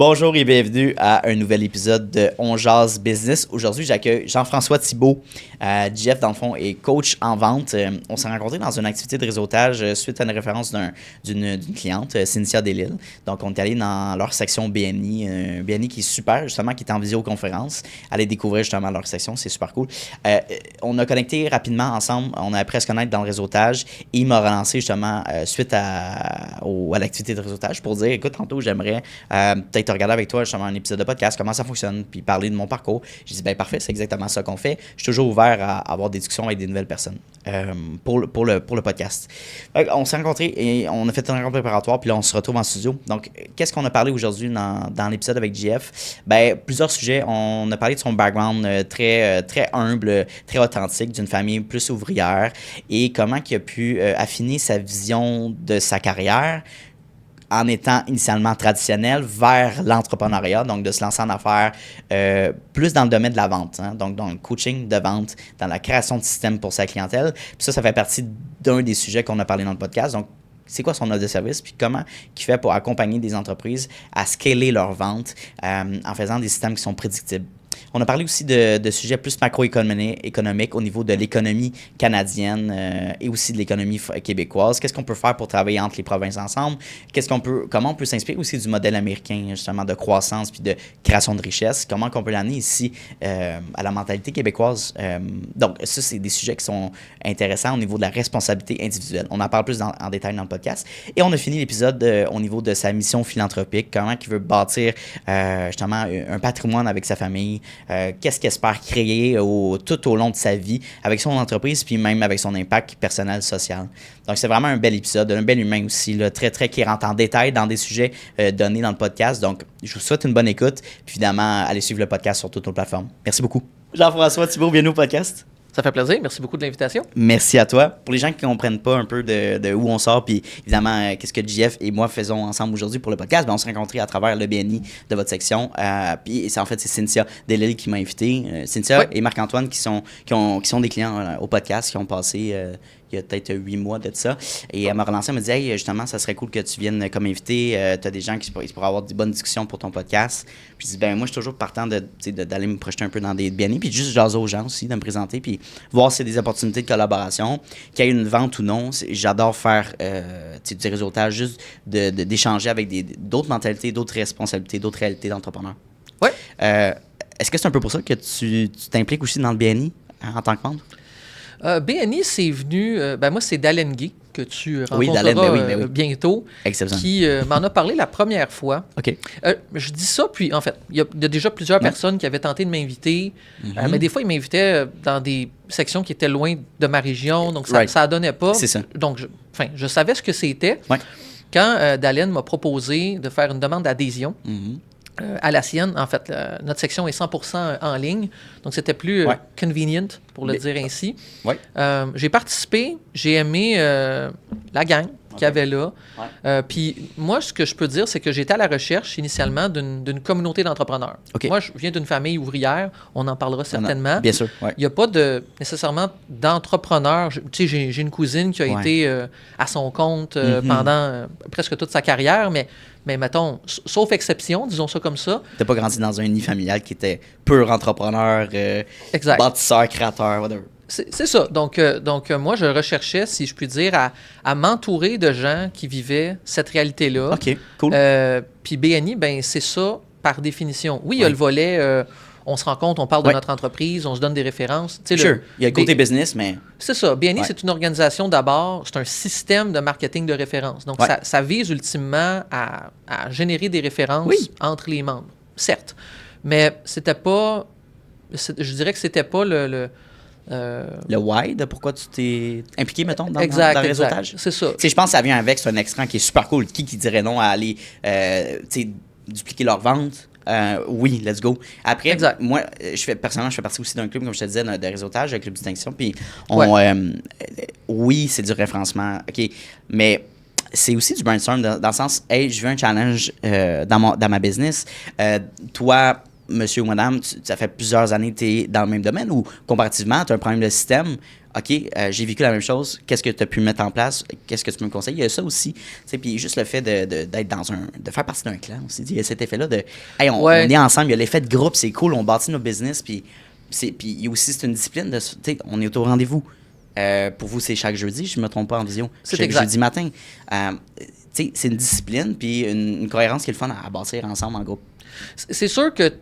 Bonjour et bienvenue à un nouvel épisode de On Jase Business. Aujourd'hui, j'accueille Jean-François Thibault. Jeff, dans le fond, est coach en vente. On s'est rencontrés dans une activité de réseautage suite à une référence d'une cliente, Cynthia Delisle. Donc, on est allé dans leur section BNI, BNI qui est super, justement, qui est en visioconférence. Allez découvrir justement leur section, c'est super cool. On a connecté rapidement ensemble, on a appris à se connaître dans le réseautage et il m'a relancé justement suite à l'activité de réseautage pour dire, écoute, tantôt, j'aimerais peut-être regarder avec toi justement un épisode de podcast, comment ça fonctionne, puis parler de mon parcours. J'ai dit, ben parfait, c'est exactement ça qu'on fait. Je suis toujours ouvert à avoir des discussions avec des nouvelles personnes pour le podcast. On s'est rencontrés et on a fait une rencontre préparatoire, puis là, on se retrouve en studio. Donc, qu'est-ce qu'on a parlé aujourd'hui dans l'épisode avec JF? Ben, plusieurs sujets. On a parlé de son background très humble, très authentique, d'une famille plus ouvrière et comment il a pu affiner sa vision de sa carrière en étant initialement traditionnel vers l'entrepreneuriat, donc de se lancer en affaires plus dans le domaine de la vente, hein, donc dans le coaching de vente, dans la création de systèmes pour sa clientèle. Puis ça fait partie d'un des sujets qu'on a parlé dans le podcast. Donc, c'est quoi son offre de service, puis comment il fait pour accompagner des entreprises à scaler leurs ventes en faisant des systèmes qui sont prédictibles. On a parlé aussi de sujets plus macroéconomiques au niveau de l'économie canadienne et aussi de l'économie québécoise. Qu'est-ce qu'on peut faire pour travailler entre les provinces ensemble? Comment on peut s'inspirer aussi du modèle américain, justement, de croissance puis de création de richesse? Comment on peut l'amener ici à la mentalité québécoise? Donc, ça, c'est des sujets qui sont intéressants au niveau de la responsabilité individuelle. On en parle plus en détail dans le podcast. Et on a fini l'épisode au niveau de sa mission philanthropique, comment il veut bâtir justement un patrimoine avec sa famille. Qu'est-ce qu'il espère créer tout au long de sa vie avec son entreprise puis même avec son impact personnel, social. Donc, c'est vraiment un bel épisode, un bel humain aussi, là, très qui rentre en détail dans des sujets donnés dans le podcast. Donc, je vous souhaite une bonne écoute. Puis évidemment, allez suivre le podcast sur toutes nos plateformes. Merci beaucoup. Jean-François Thibault, bienvenue au podcast. Ça fait plaisir. Merci beaucoup de l'invitation. Merci à toi. Pour les gens qui ne comprennent pas un peu de où on sort, puis évidemment, qu'est-ce que JF et moi faisons ensemble aujourd'hui pour le podcast, ben, on s'est rencontrés à travers le BNI de votre section. Puis c'est Cynthia Delisle qui m'a invité. Cynthia et Marc-Antoine qui sont des clients au podcast, qui ont passé il y a peut-être 8 mois de ça. Et elle m'a relancé, elle m'a dit, hey, justement, ça serait cool que tu viennes comme invité. Tu as des gens qui pourraient avoir des bonnes discussions pour ton podcast. Puis je dis, ben moi, je suis toujours partant d'aller me projeter un peu dans des BNI, puis juste jaser aux gens aussi, de me présenter, puis voir s'il y a des opportunités de collaboration, qu'il y ait une vente ou non. J'adore faire du réseautage, juste d'échanger avec d'autres mentalités, d'autres responsabilités, d'autres réalités d'entrepreneurs. Oui. Est-ce que c'est un peu pour ça que tu t'impliques aussi dans le BNI en tant que membre? BNI, c'est venu... moi, c'est Dalen Guy, que tu rencontreras bientôt, qui m'en a parlé la première fois. OK. Je dis ça, puis en fait, il y a déjà plusieurs personnes qui avaient tenté de m'inviter, mais des fois, ils m'invitaient dans des sections qui étaient loin de ma région, donc ça ne donnait pas. C'est ça. Donc, je savais ce que c'était. Ouais. Quand Dalen m'a proposé de faire une demande d'adhésion, à la sienne, en fait, notre section est 100% en ligne, donc c'était plus convenient, pour le dire ainsi. Ouais. J'ai participé, j'ai aimé la gang qu'il y avait là. Ouais. Puis moi, ce que je peux dire, c'est que j'étais à la recherche initialement d'une communauté d'entrepreneurs. Okay. Moi, je viens d'une famille ouvrière, on en parlera certainement. Bien sûr. Ouais. Il n'y a pas nécessairement d'entrepreneurs. Tu sais, j'ai une cousine qui a été à son compte pendant presque toute sa carrière, mais mettons, sauf exception, disons ça comme ça. Tu n'as pas grandi dans un nid familial qui était pur entrepreneur, bâtisseur, créateur, whatever. C'est ça. Donc, moi, je recherchais, si je puis dire, à m'entourer de gens qui vivaient cette réalité-là. OK, cool. Puis BNI, ben c'est ça par définition. Oui, il y a le volet... on se rencontre, on parle de notre entreprise, on se donne des références. Sure. Il y a le côté business, mais... C'est ça. BNI, c'est une organisation d'abord, c'est un système de marketing de référence. Donc, ça vise ultimement à générer des références entre les membres, certes. Mais c'était pas... Je dirais que c'était pas le why de pourquoi tu t'es impliqué, mettons, dans le réseautage. C'est ça. Je pense que ça vient avec, c'est un extrait qui est super cool. Qui dirait non à aller dupliquer leur vente? Oui, let's go. Après, moi, personnellement, je fais partie aussi d'un club, comme je te disais, de réseautage, le Club Distinction. Puis, oui, c'est du référencement, OK, mais c'est aussi du brainstorm dans le sens, hey, je veux un challenge dans ma business. Toi, monsieur ou madame, ça fait plusieurs années que tu es dans le même domaine ou comparativement, tu as un problème de système. OK, j'ai vécu la même chose. Qu'est-ce que tu as pu mettre en place? Qu'est-ce que tu peux me conseiller? Il y a ça aussi. Puis juste le fait d'être de faire partie d'un clan aussi. Il y a cet effet-là de hey, on est ensemble, il y a l'effet de groupe, c'est cool, on bâtit nos business. Puis aussi, c'est une discipline. On est au rendez-vous. Pour vous, c'est chaque jeudi, je ne me trompe pas en vision. Chaque jeudi matin. C'est une discipline puis une cohérence qui est le fun à bâtir ensemble en groupe. C'est sûr que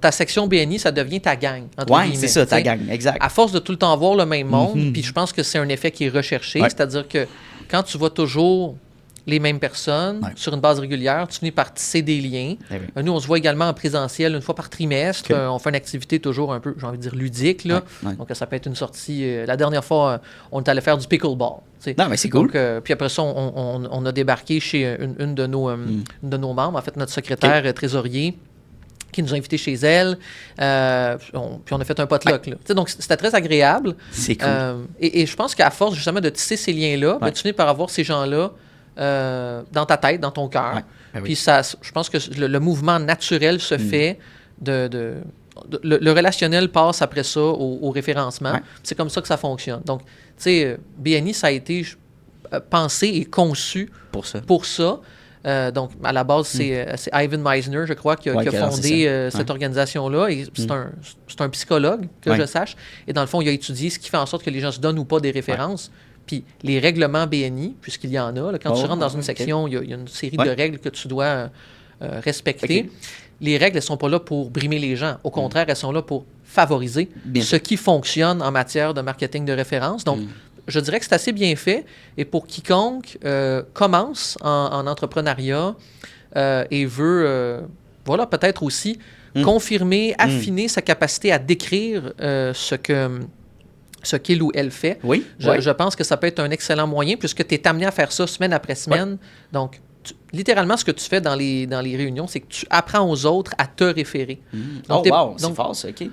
ta section BNI, ça devient ta gang. Oui, c'est ça, ta gang, exact. À force de tout le temps voir le même monde, puis je pense que c'est un effet qui est recherché, c'est-à-dire que quand tu vois toujours les mêmes personnes sur une base régulière, tu finis par tisser des liens. Nous, on se voit également en présentiel une fois par trimestre. On fait une activité toujours un peu, j'ai envie de dire, ludique. Là. Donc, ça peut être une sortie. La dernière fois, on est allé faire du pickleball. Non, mais c'est cool. Donc, puis après ça, on a débarqué chez une de nos membres, en fait, notre secrétaire trésorier, qui nous a invités chez elle. Puis on a fait un potluck. Là. Donc, c'était très agréable. C'est cool. Et je pense qu'à force, justement, de tisser ces liens-là, tu finis par avoir ces gens-là dans ta tête, dans ton cœur. Puis ça, je pense que le mouvement naturel se fait le relationnel passe après ça au référencement. C'est comme ça que ça fonctionne. Donc, tu sais, BNI, ça a été pensé et conçu pour ça. Donc, à la base, c'est Ivan Meisner, je crois, qui a fondé cette organisation-là. Et c'est un psychologue, que je sache. Et dans le fond, il a étudié ce qui fait en sorte que les gens se donnent ou pas des références. Puis les règlements BNI, puisqu'il y en a, là, quand tu rentres dans une section, il y a une série de règles que tu dois respecter. Les règles, elles ne sont pas là pour brimer les gens. Au contraire, elles sont là pour favoriser ce qui fonctionne en matière de marketing de référence. Donc, je dirais que c'est assez bien fait. Et pour quiconque commence en entrepreneuriat et veut, peut-être aussi confirmer, affiner sa capacité à décrire ce qu'il ou elle fait. Je pense que ça peut être un excellent moyen puisque tu es amené à faire ça semaine après semaine. Donc, littéralement, ce que tu fais dans les réunions, c'est que tu apprends aux autres à te référer. Donc, c'est fort, ça, OK.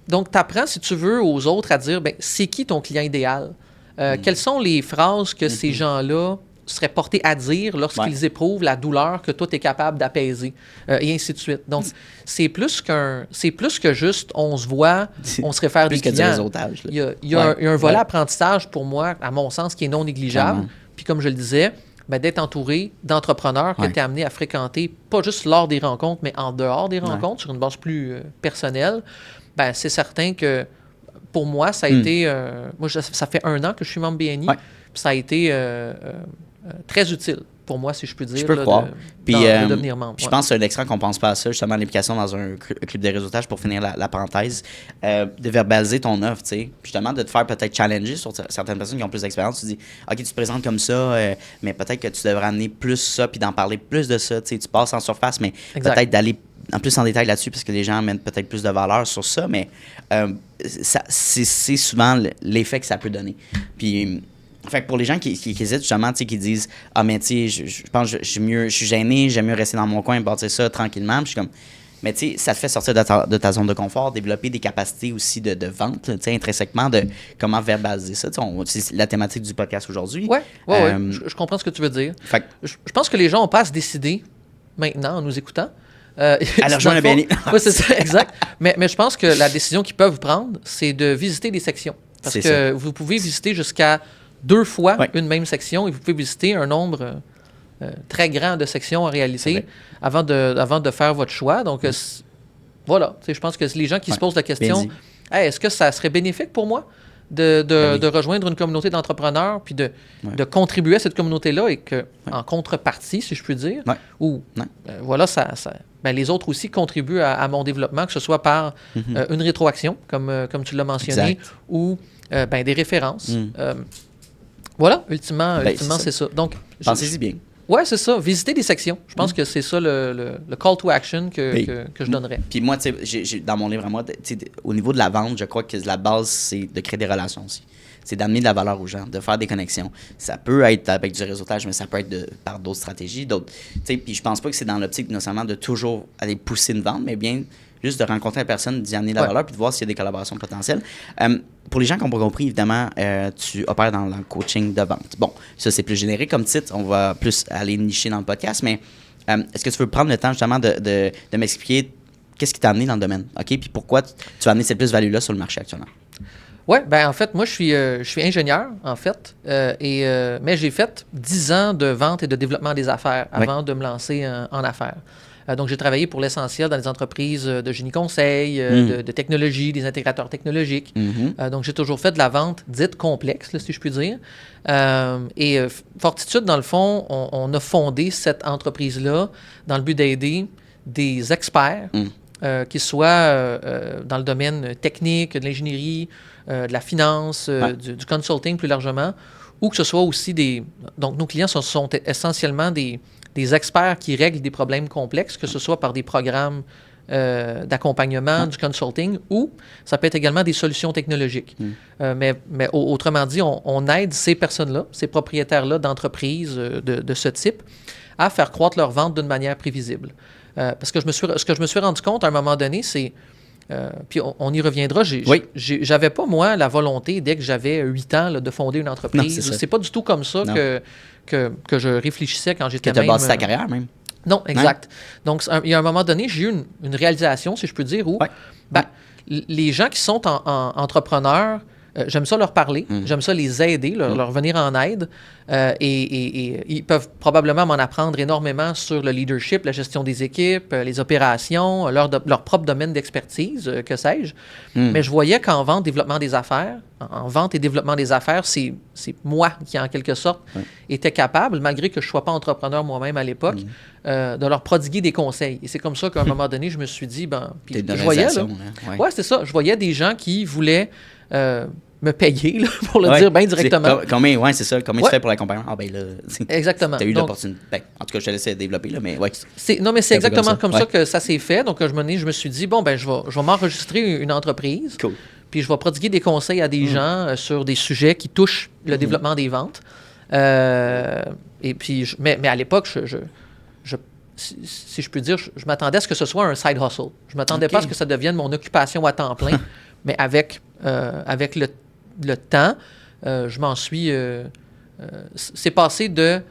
Donc, tu apprends, si tu veux, aux autres à dire, c'est qui ton client idéal? Quelles sont les phrases que ces gens-là seraient portés à dire lorsqu'ils éprouvent la douleur que toi, tu es capable d'apaiser, et ainsi de suite. Donc, c'est plus que juste on se voit, on se réfère des clients. Plus que du réseautage. Il y a un volet apprentissage, pour moi, à mon sens, qui est non négligeable. Puis comme je le disais, d'être entouré d'entrepreneurs que tu es amené à fréquenter, pas juste lors des rencontres, mais en dehors des rencontres, sur une base plus personnelle, c'est certain que pour moi, ça a été... moi, ça fait 1 an que je suis membre BNI, puis ça a été très utile pour moi, si je peux dire, je peux croire. De devenir membre. Je pense que c'est un excellent qu'on pense pas à ça, justement, l'implication dans un club de réseautage, pour finir la parenthèse, de verbaliser ton offre, tu sais, justement, de te faire peut-être challenger sur certaines personnes qui ont plus d'expérience. Tu dis, OK, tu te présentes comme ça, mais peut-être que tu devrais amener plus ça, puis d'en parler plus de ça, tu sais, tu passes en surface, mais peut-être d'aller en plus en détail là-dessus, parce que les gens amènent peut-être plus de valeur sur ça, mais c'est souvent l'effet que ça peut donner. Puis... Fait que pour les gens qui hésitent, justement, qui disent « Ah, mais tu sais, je pense que je suis gêné, j'aime mieux rester dans mon coin et bâtir ça tranquillement. » Puis je suis comme... Mais tu sais, ça te fait sortir de ta zone de confort, développer des capacités aussi de vente, tu sais, intrinsèquement, de comment verbaliser ça. C'est la thématique du podcast aujourd'hui. Oui, je comprends ce que tu veux dire. Fait que, je pense que les gens n'ont pas à se décider maintenant en nous écoutant. Alors, je BNI. Oui, c'est ça, exact. Mais je pense que la décision qu'ils peuvent prendre, c'est de visiter des sections. Parce que vous pouvez visiter jusqu'à 2 fois une même section et vous pouvez visiter un nombre très grand de sections en réalité avant de faire votre choix. Donc, voilà. Je pense que les gens qui se posent la question, est-ce que ça serait bénéfique pour moi de rejoindre une communauté d'entrepreneurs puis de contribuer à cette communauté-là et en contrepartie, si je puis dire, les autres aussi contribuent à mon développement, que ce soit par une rétroaction, comme tu l'as mentionné, ou des références. Voilà, ultimement, c'est ça. Donc, pensez-y bien. Oui, c'est ça. Visiter des sections. Je pense que c'est ça le call to action que je donnerais. Puis moi, tu sais, dans mon livre à moi, au niveau de la vente, je crois que la base, c'est de créer des relations aussi. C'est d'amener de la valeur aux gens, de faire des connexions. Ça peut être avec du réseautage, mais ça peut être par d'autres stratégies. Puis je pense pas que c'est dans l'optique, non seulement de toujours aller pousser une vente, mais bien juste de rencontrer la personne, d'y amener de la valeur, puis de voir s'il y a des collaborations potentielles. Pour les gens qui n'ont pas compris, évidemment, tu opères dans le coaching de vente. Bon, ça, c'est plus générique comme titre. On va plus aller nicher dans le podcast, mais Est-ce que tu veux prendre le temps justement de m'expliquer qu'est-ce qui t'a amené dans le domaine, OK? Puis pourquoi tu vas amener cette plus-value-là sur le marché actuellement? Oui, ben en fait, moi, je suis ingénieur, en fait, mais j'ai fait 10 ans de vente et de développement des affaires avant de me lancer en affaires. Donc, j'ai travaillé pour l'essentiel dans les entreprises de génie conseil, de technologie, des intégrateurs technologiques. Donc, j'ai toujours fait de la vente dite complexe, là, si je puis dire. Et Fortitude, dans le fond, on a fondé cette entreprise-là dans le but d'aider des experts, qu'ils soient dans le domaine technique, de l'ingénierie, de la finance, du consulting plus largement, ou que ce soit aussi Donc, nos clients sont essentiellement des experts qui règlent des problèmes complexes, que ce soit par des programmes d'accompagnement, du consulting, ou ça peut être également des solutions technologiques. Mais autrement dit, on aide ces personnes-là, ces propriétaires-là d'entreprises de ce type, à faire croître leurs ventes d'une manière prévisible. Parce que ce que je me suis rendu compte à un moment donné, c'est... puis on y reviendra. J'avais pas, moi, la volonté, dès que j'avais 8 ans, là, de fonder une entreprise. C'est pas du tout comme ça que je réfléchissais quand j'étais même... Que tu as bâti ta carrière, même. Non, exact. Donc, il y a un moment donné, j'ai eu une réalisation, si je peux dire, où les gens qui sont entrepreneurs, j'aime ça leur parler, j'aime ça les aider, leur venir en aide. Et ils peuvent probablement m'en apprendre énormément sur le leadership, la gestion des équipes, les opérations, leur propre domaine d'expertise, que sais-je. Mais je voyais qu'en vente, développement des affaires, en vente et développement des affaires, c'est moi qui, en quelque sorte, était capable, malgré que je ne sois pas entrepreneur moi-même à l'époque, de leur prodiguer des conseils. Et c'est comme ça qu'à un moment donné, je me suis dit, puis je voyais, là, c'est ça, je voyais des gens qui voulaient... me payer, là, pour le dire bien directement. Combien, c'est ça. Combien tu fais pour l'accompagnement? Ah, ben là, exactement. Tu as eu l'opportunité. En tout cas, je te laisse développer, là, mais ouais. Non, mais c'est exactement comme ça que ça s'est fait. Donc, je me suis dit, bon, ben, je vais m'enregistrer une entreprise. Cool. Puis, je vais prodiguer des conseils à des gens sur des sujets qui touchent le développement des ventes. Et puis, mais à l'époque, si je peux dire, je m'attendais à ce que ce soit un side hustle. Je ne m'attendais pas à ce que ça devienne mon occupation à temps plein, mais avec le temps, je m'en suis... c'est passé de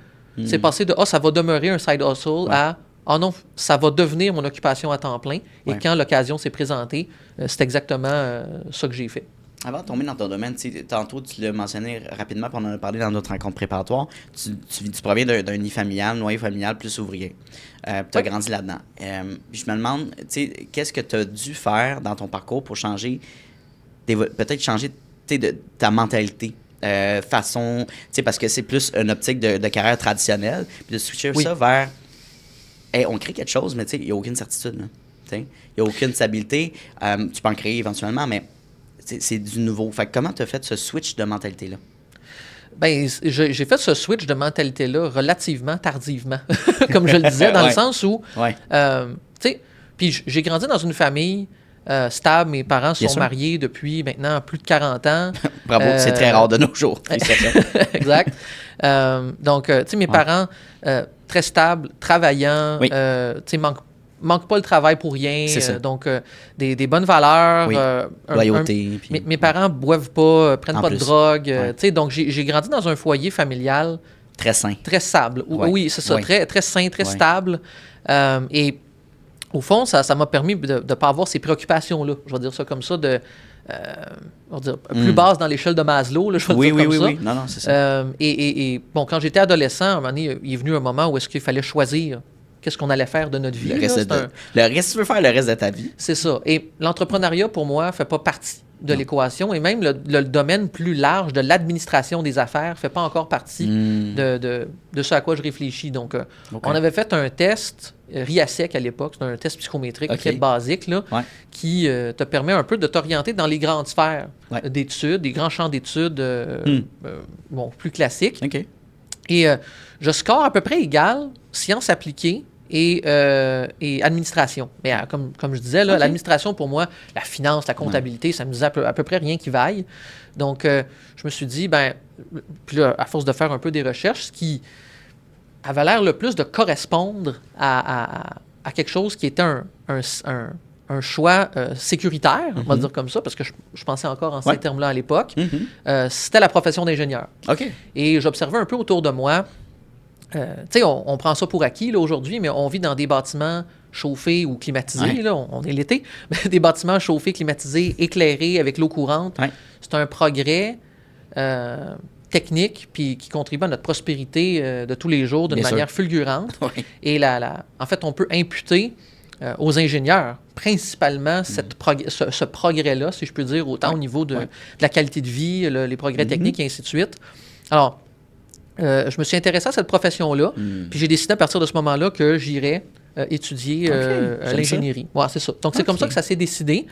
ça va demeurer un side hustle à non, ça va devenir mon occupation à temps plein. Et quand l'occasion s'est présentée, c'est exactement ça que j'ai fait. Avant de tomber dans ton domaine, tantôt tu l'as mentionné rapidement, puis on en a parlé dans notre rencontre préparatoire, tu proviens d'un nid familial, noyau familial plus ouvrier. Tu as grandi là-dedans. Je me demande, qu'est-ce que tu as dû faire dans ton parcours pour changer, peut-être changer de ta mentalité, façon, parce que c'est plus une optique de carrière traditionnelle, puis de switcher ça vers, on crée quelque chose, mais il n'y a aucune certitude. Il n'y a aucune stabilité. Tu peux en créer éventuellement, mais c'est du nouveau. Fait que comment tu as fait ce switch de mentalité-là? Bien, j'ai fait ce switch de mentalité-là relativement tardivement, comme je le disais, dans le sens où, puis j'ai grandi dans une famille stable. Mes parents sont mariés depuis maintenant plus de 40 ans. Bravo, c'est très rare de nos jours. Exact. Donc, mes parents, très stables, travaillants, manque pas le travail pour rien. Donc, des bonnes valeurs. Loyauté. Mes parents boivent pas, prennent pas de drogue. Donc, j'ai grandi dans un foyer familial... Très sain. Très stable. Oui, c'est ça. Très, très sain, très stable. Et au fond, ça m'a permis de ne pas avoir ces préoccupations-là. Je vais dire ça comme ça, plus basse dans l'échelle de Maslow. Là, je vais dire comme ça. Oui. Non, c'est ça. Et quand j'étais adolescent, à un moment donné, il est venu un moment où est-ce qu'il fallait choisir qu'est-ce qu'on allait faire de notre vie. Le reste, tu veux faire le reste de ta vie. C'est ça. Et l'entrepreneuriat, pour moi, ne fait pas partie de l'équation. Et même le domaine plus large de l'administration des affaires ne fait pas encore partie de ce à quoi je réfléchis. Donc, on avait fait un test RIASEC à l'époque. C'est un test psychométrique très basique là, qui te permet un peu de t'orienter dans les grandes sphères d'études, des grands champs d'études plus classiques. Et je score à peu près égal sciences appliquées et administration. Mais comme je disais, là, l'administration, pour moi, la finance, la comptabilité, ça me disait à peu près rien qui vaille. Donc, je me suis dit, puis là, à force de faire un peu des recherches, ce qui avait l'air le plus de correspondre à quelque chose qui était un choix sécuritaire, on va dire comme ça, parce que je pensais encore en ces termes-là à l'époque, c'était la profession d'ingénieur. Et j'observais un peu autour de moi on prend ça pour acquis là, aujourd'hui, mais on vit dans des bâtiments chauffés ou climatisés. Là, on est l'été, mais des bâtiments chauffés, climatisés, éclairés avec l'eau courante. C'est un progrès technique puis qui contribue à notre prospérité de tous les jours d'une manière fulgurante. Et en fait, on peut imputer aux ingénieurs principalement ce progrès-là, si je peux dire, autant au niveau de la qualité de vie, les progrès techniques et ainsi de suite. Alors, je me suis intéressé à cette profession-là, puis j'ai décidé à partir de ce moment-là que j'irais étudier l'ingénierie. Ouais, c'est ça. Donc, c'est comme ça que ça s'est décidé.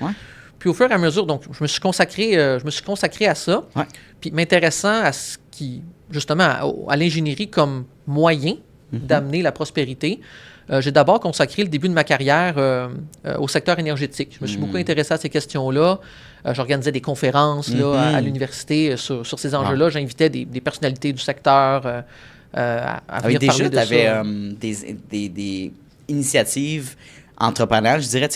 Puis au fur et à mesure, donc, je me suis consacré à ça, puis m'intéressant à ce qui, justement, à l'ingénierie comme moyen d'amener la prospérité. J'ai d'abord consacré le début de ma carrière au secteur énergétique. Je me suis beaucoup intéressé à ces questions-là. J'organisais des conférences à l'université sur ces enjeux-là. J'invitais des personnalités du secteur à venir parler de ça. Tu avais des initiatives entrepreneurs, je dirais,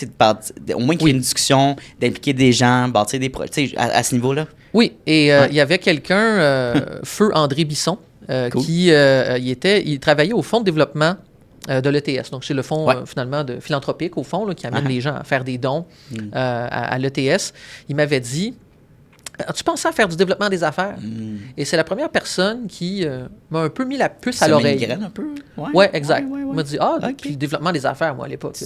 au moins qu'il y ait une discussion, d'impliquer des gens, bâtir des projets, à ce niveau-là. Oui, et il y avait quelqu'un, Feu André Bisson, qui il travaillait au Fonds de développement de l'ETS. Donc, c'est le fonds, finalement, philanthropique, au fond, là, qui amène les gens à faire des dons à l'ETS. Il m'avait dit, as-tu pensé à faire du développement des affaires? Et c'est la première personne qui m'a un peu mis la puce à l'oreille. Ça un peu? Oui, exact. Il m'a dit, puis le développement des affaires, moi, à l'époque.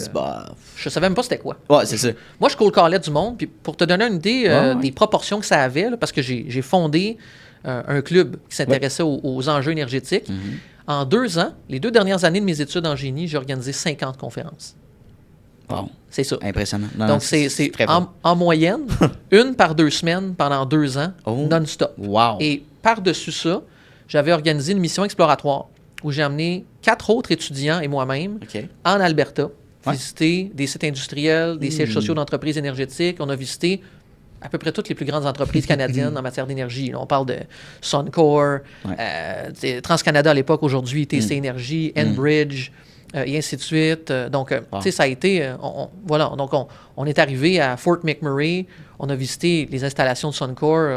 Je savais même pas c'était quoi. Ouais, c'est ça. Moi, je cold-callais du monde. Puis pour te donner une idée des proportions que ça avait, là, parce que j'ai fondé un club qui s'intéressait aux enjeux énergétiques. En 2 ans, les 2 dernières années de mes études en génie, j'ai organisé 50 conférences. Wow. C'est ça. Impressionnant. Donc, c'est en moyenne, 1 par 2 semaines pendant 2 ans, non-stop. Wow. Et par-dessus ça, j'avais organisé une mission exploratoire où j'ai amené 4 autres étudiants et moi-même en Alberta visiter des sites industriels, des sièges sociaux d'entreprises énergétiques. On a visité à peu près toutes les plus grandes entreprises canadiennes en matière d'énergie. Là, on parle de Suncor, TransCanada à l'époque, aujourd'hui, TC Énergie, Enbridge, et ainsi de suite. Donc, tu sais, ça a été... donc, on est arrivé à Fort McMurray. On a visité les installations de Suncor,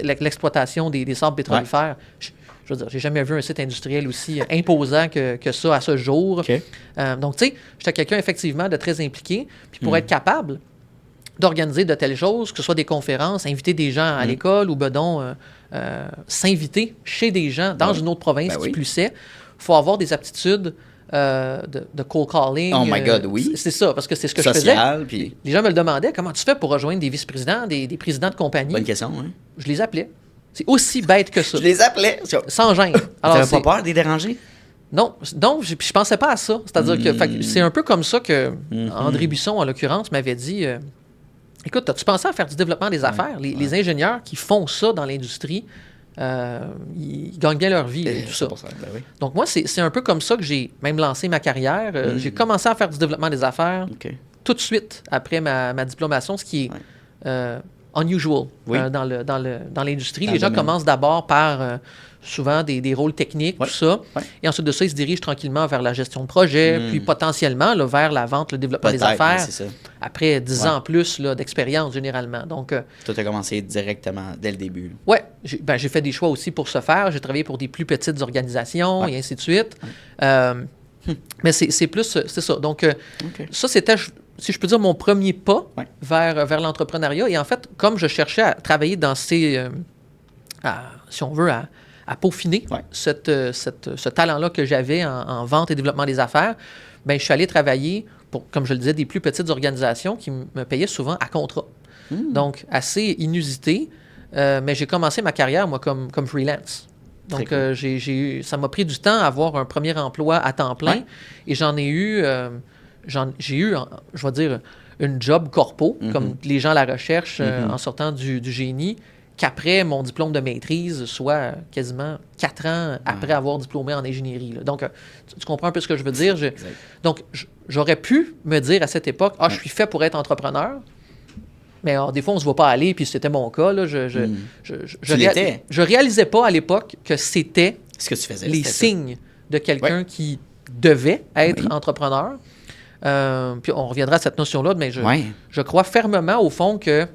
l'exploitation des sables pétrolifères. Je veux dire, j'ai jamais vu un site industriel aussi imposant que ça à ce jour. Donc, tu sais, j'étais quelqu'un, effectivement, de très impliqué. Puis pour être capable d'organiser de telles choses, que ce soit des conférences, inviter des gens à l'école ou, s'inviter chez des gens dans une autre province qui plus est, il faut avoir des aptitudes de cold calling. Oh my God, oui. C'est ça, parce que c'est ce que je faisais. Les gens me le demandaient, comment tu fais pour rejoindre des vice-présidents, des présidents de compagnie? Bonne question, oui. Je les appelais. C'est aussi bête que ça. Je les appelais. Sans gêne. Tu n'avais pas peur de les déranger? Non, je pensais pas à ça. C'est-à-dire que c'est un peu comme ça que André Bisson, en l'occurrence, m'avait dit... Écoute, as-tu pensé à faire du développement des affaires? Les ingénieurs qui font ça dans l'industrie, ils gagnent bien leur vie et tout ça. Donc moi, c'est un peu comme ça que j'ai même lancé ma carrière. J'ai commencé à faire du développement des affaires tout de suite après ma diplomation, ce qui est unusual dans l'industrie. Les gens commencent d'abord par... souvent des rôles techniques, tout ça. Et ensuite de ça, ils se dirigent tranquillement vers la gestion de projet, puis potentiellement vers la vente, le développement des affaires. Après 10 ans plus d'expérience, généralement. Donc, toi, tu as commencé directement dès le début. Oui. J'ai fait des choix aussi pour ce faire. J'ai travaillé pour des plus petites organisations et ainsi de suite. Mais c'est plus... C'est ça. Donc, ça, c'était... Si je peux dire, mon premier pas vers l'entrepreneuriat. Et en fait, comme je cherchais à travailler dans ces... si on veut, à peaufiner ce talent-là que j'avais en vente et développement des affaires, je suis allé travailler pour, comme je le disais, des plus petites organisations qui me payaient souvent à contrat. Donc, assez inusité, mais j'ai commencé ma carrière, moi, comme freelance. Donc, ça m'a pris du temps à avoir un premier emploi à temps plein et j'ai eu, je vais dire, une job corpo, comme les gens la recherchent en sortant du génie, qu'après mon diplôme de maîtrise, soit quasiment 4 ans après avoir diplômé en ingénierie. Là. Donc, tu comprends un peu ce que je veux dire? Donc, j'aurais pu me dire à cette époque, je suis fait pour être entrepreneur, mais des fois, on ne se voit pas aller, puis c'était mon cas. Là, je réalisais pas à l'époque que c'était ce que tu faisais, les signes de quelqu'un qui devait être entrepreneur. Puis on reviendra à cette notion-là, mais je crois fermement, au fond, que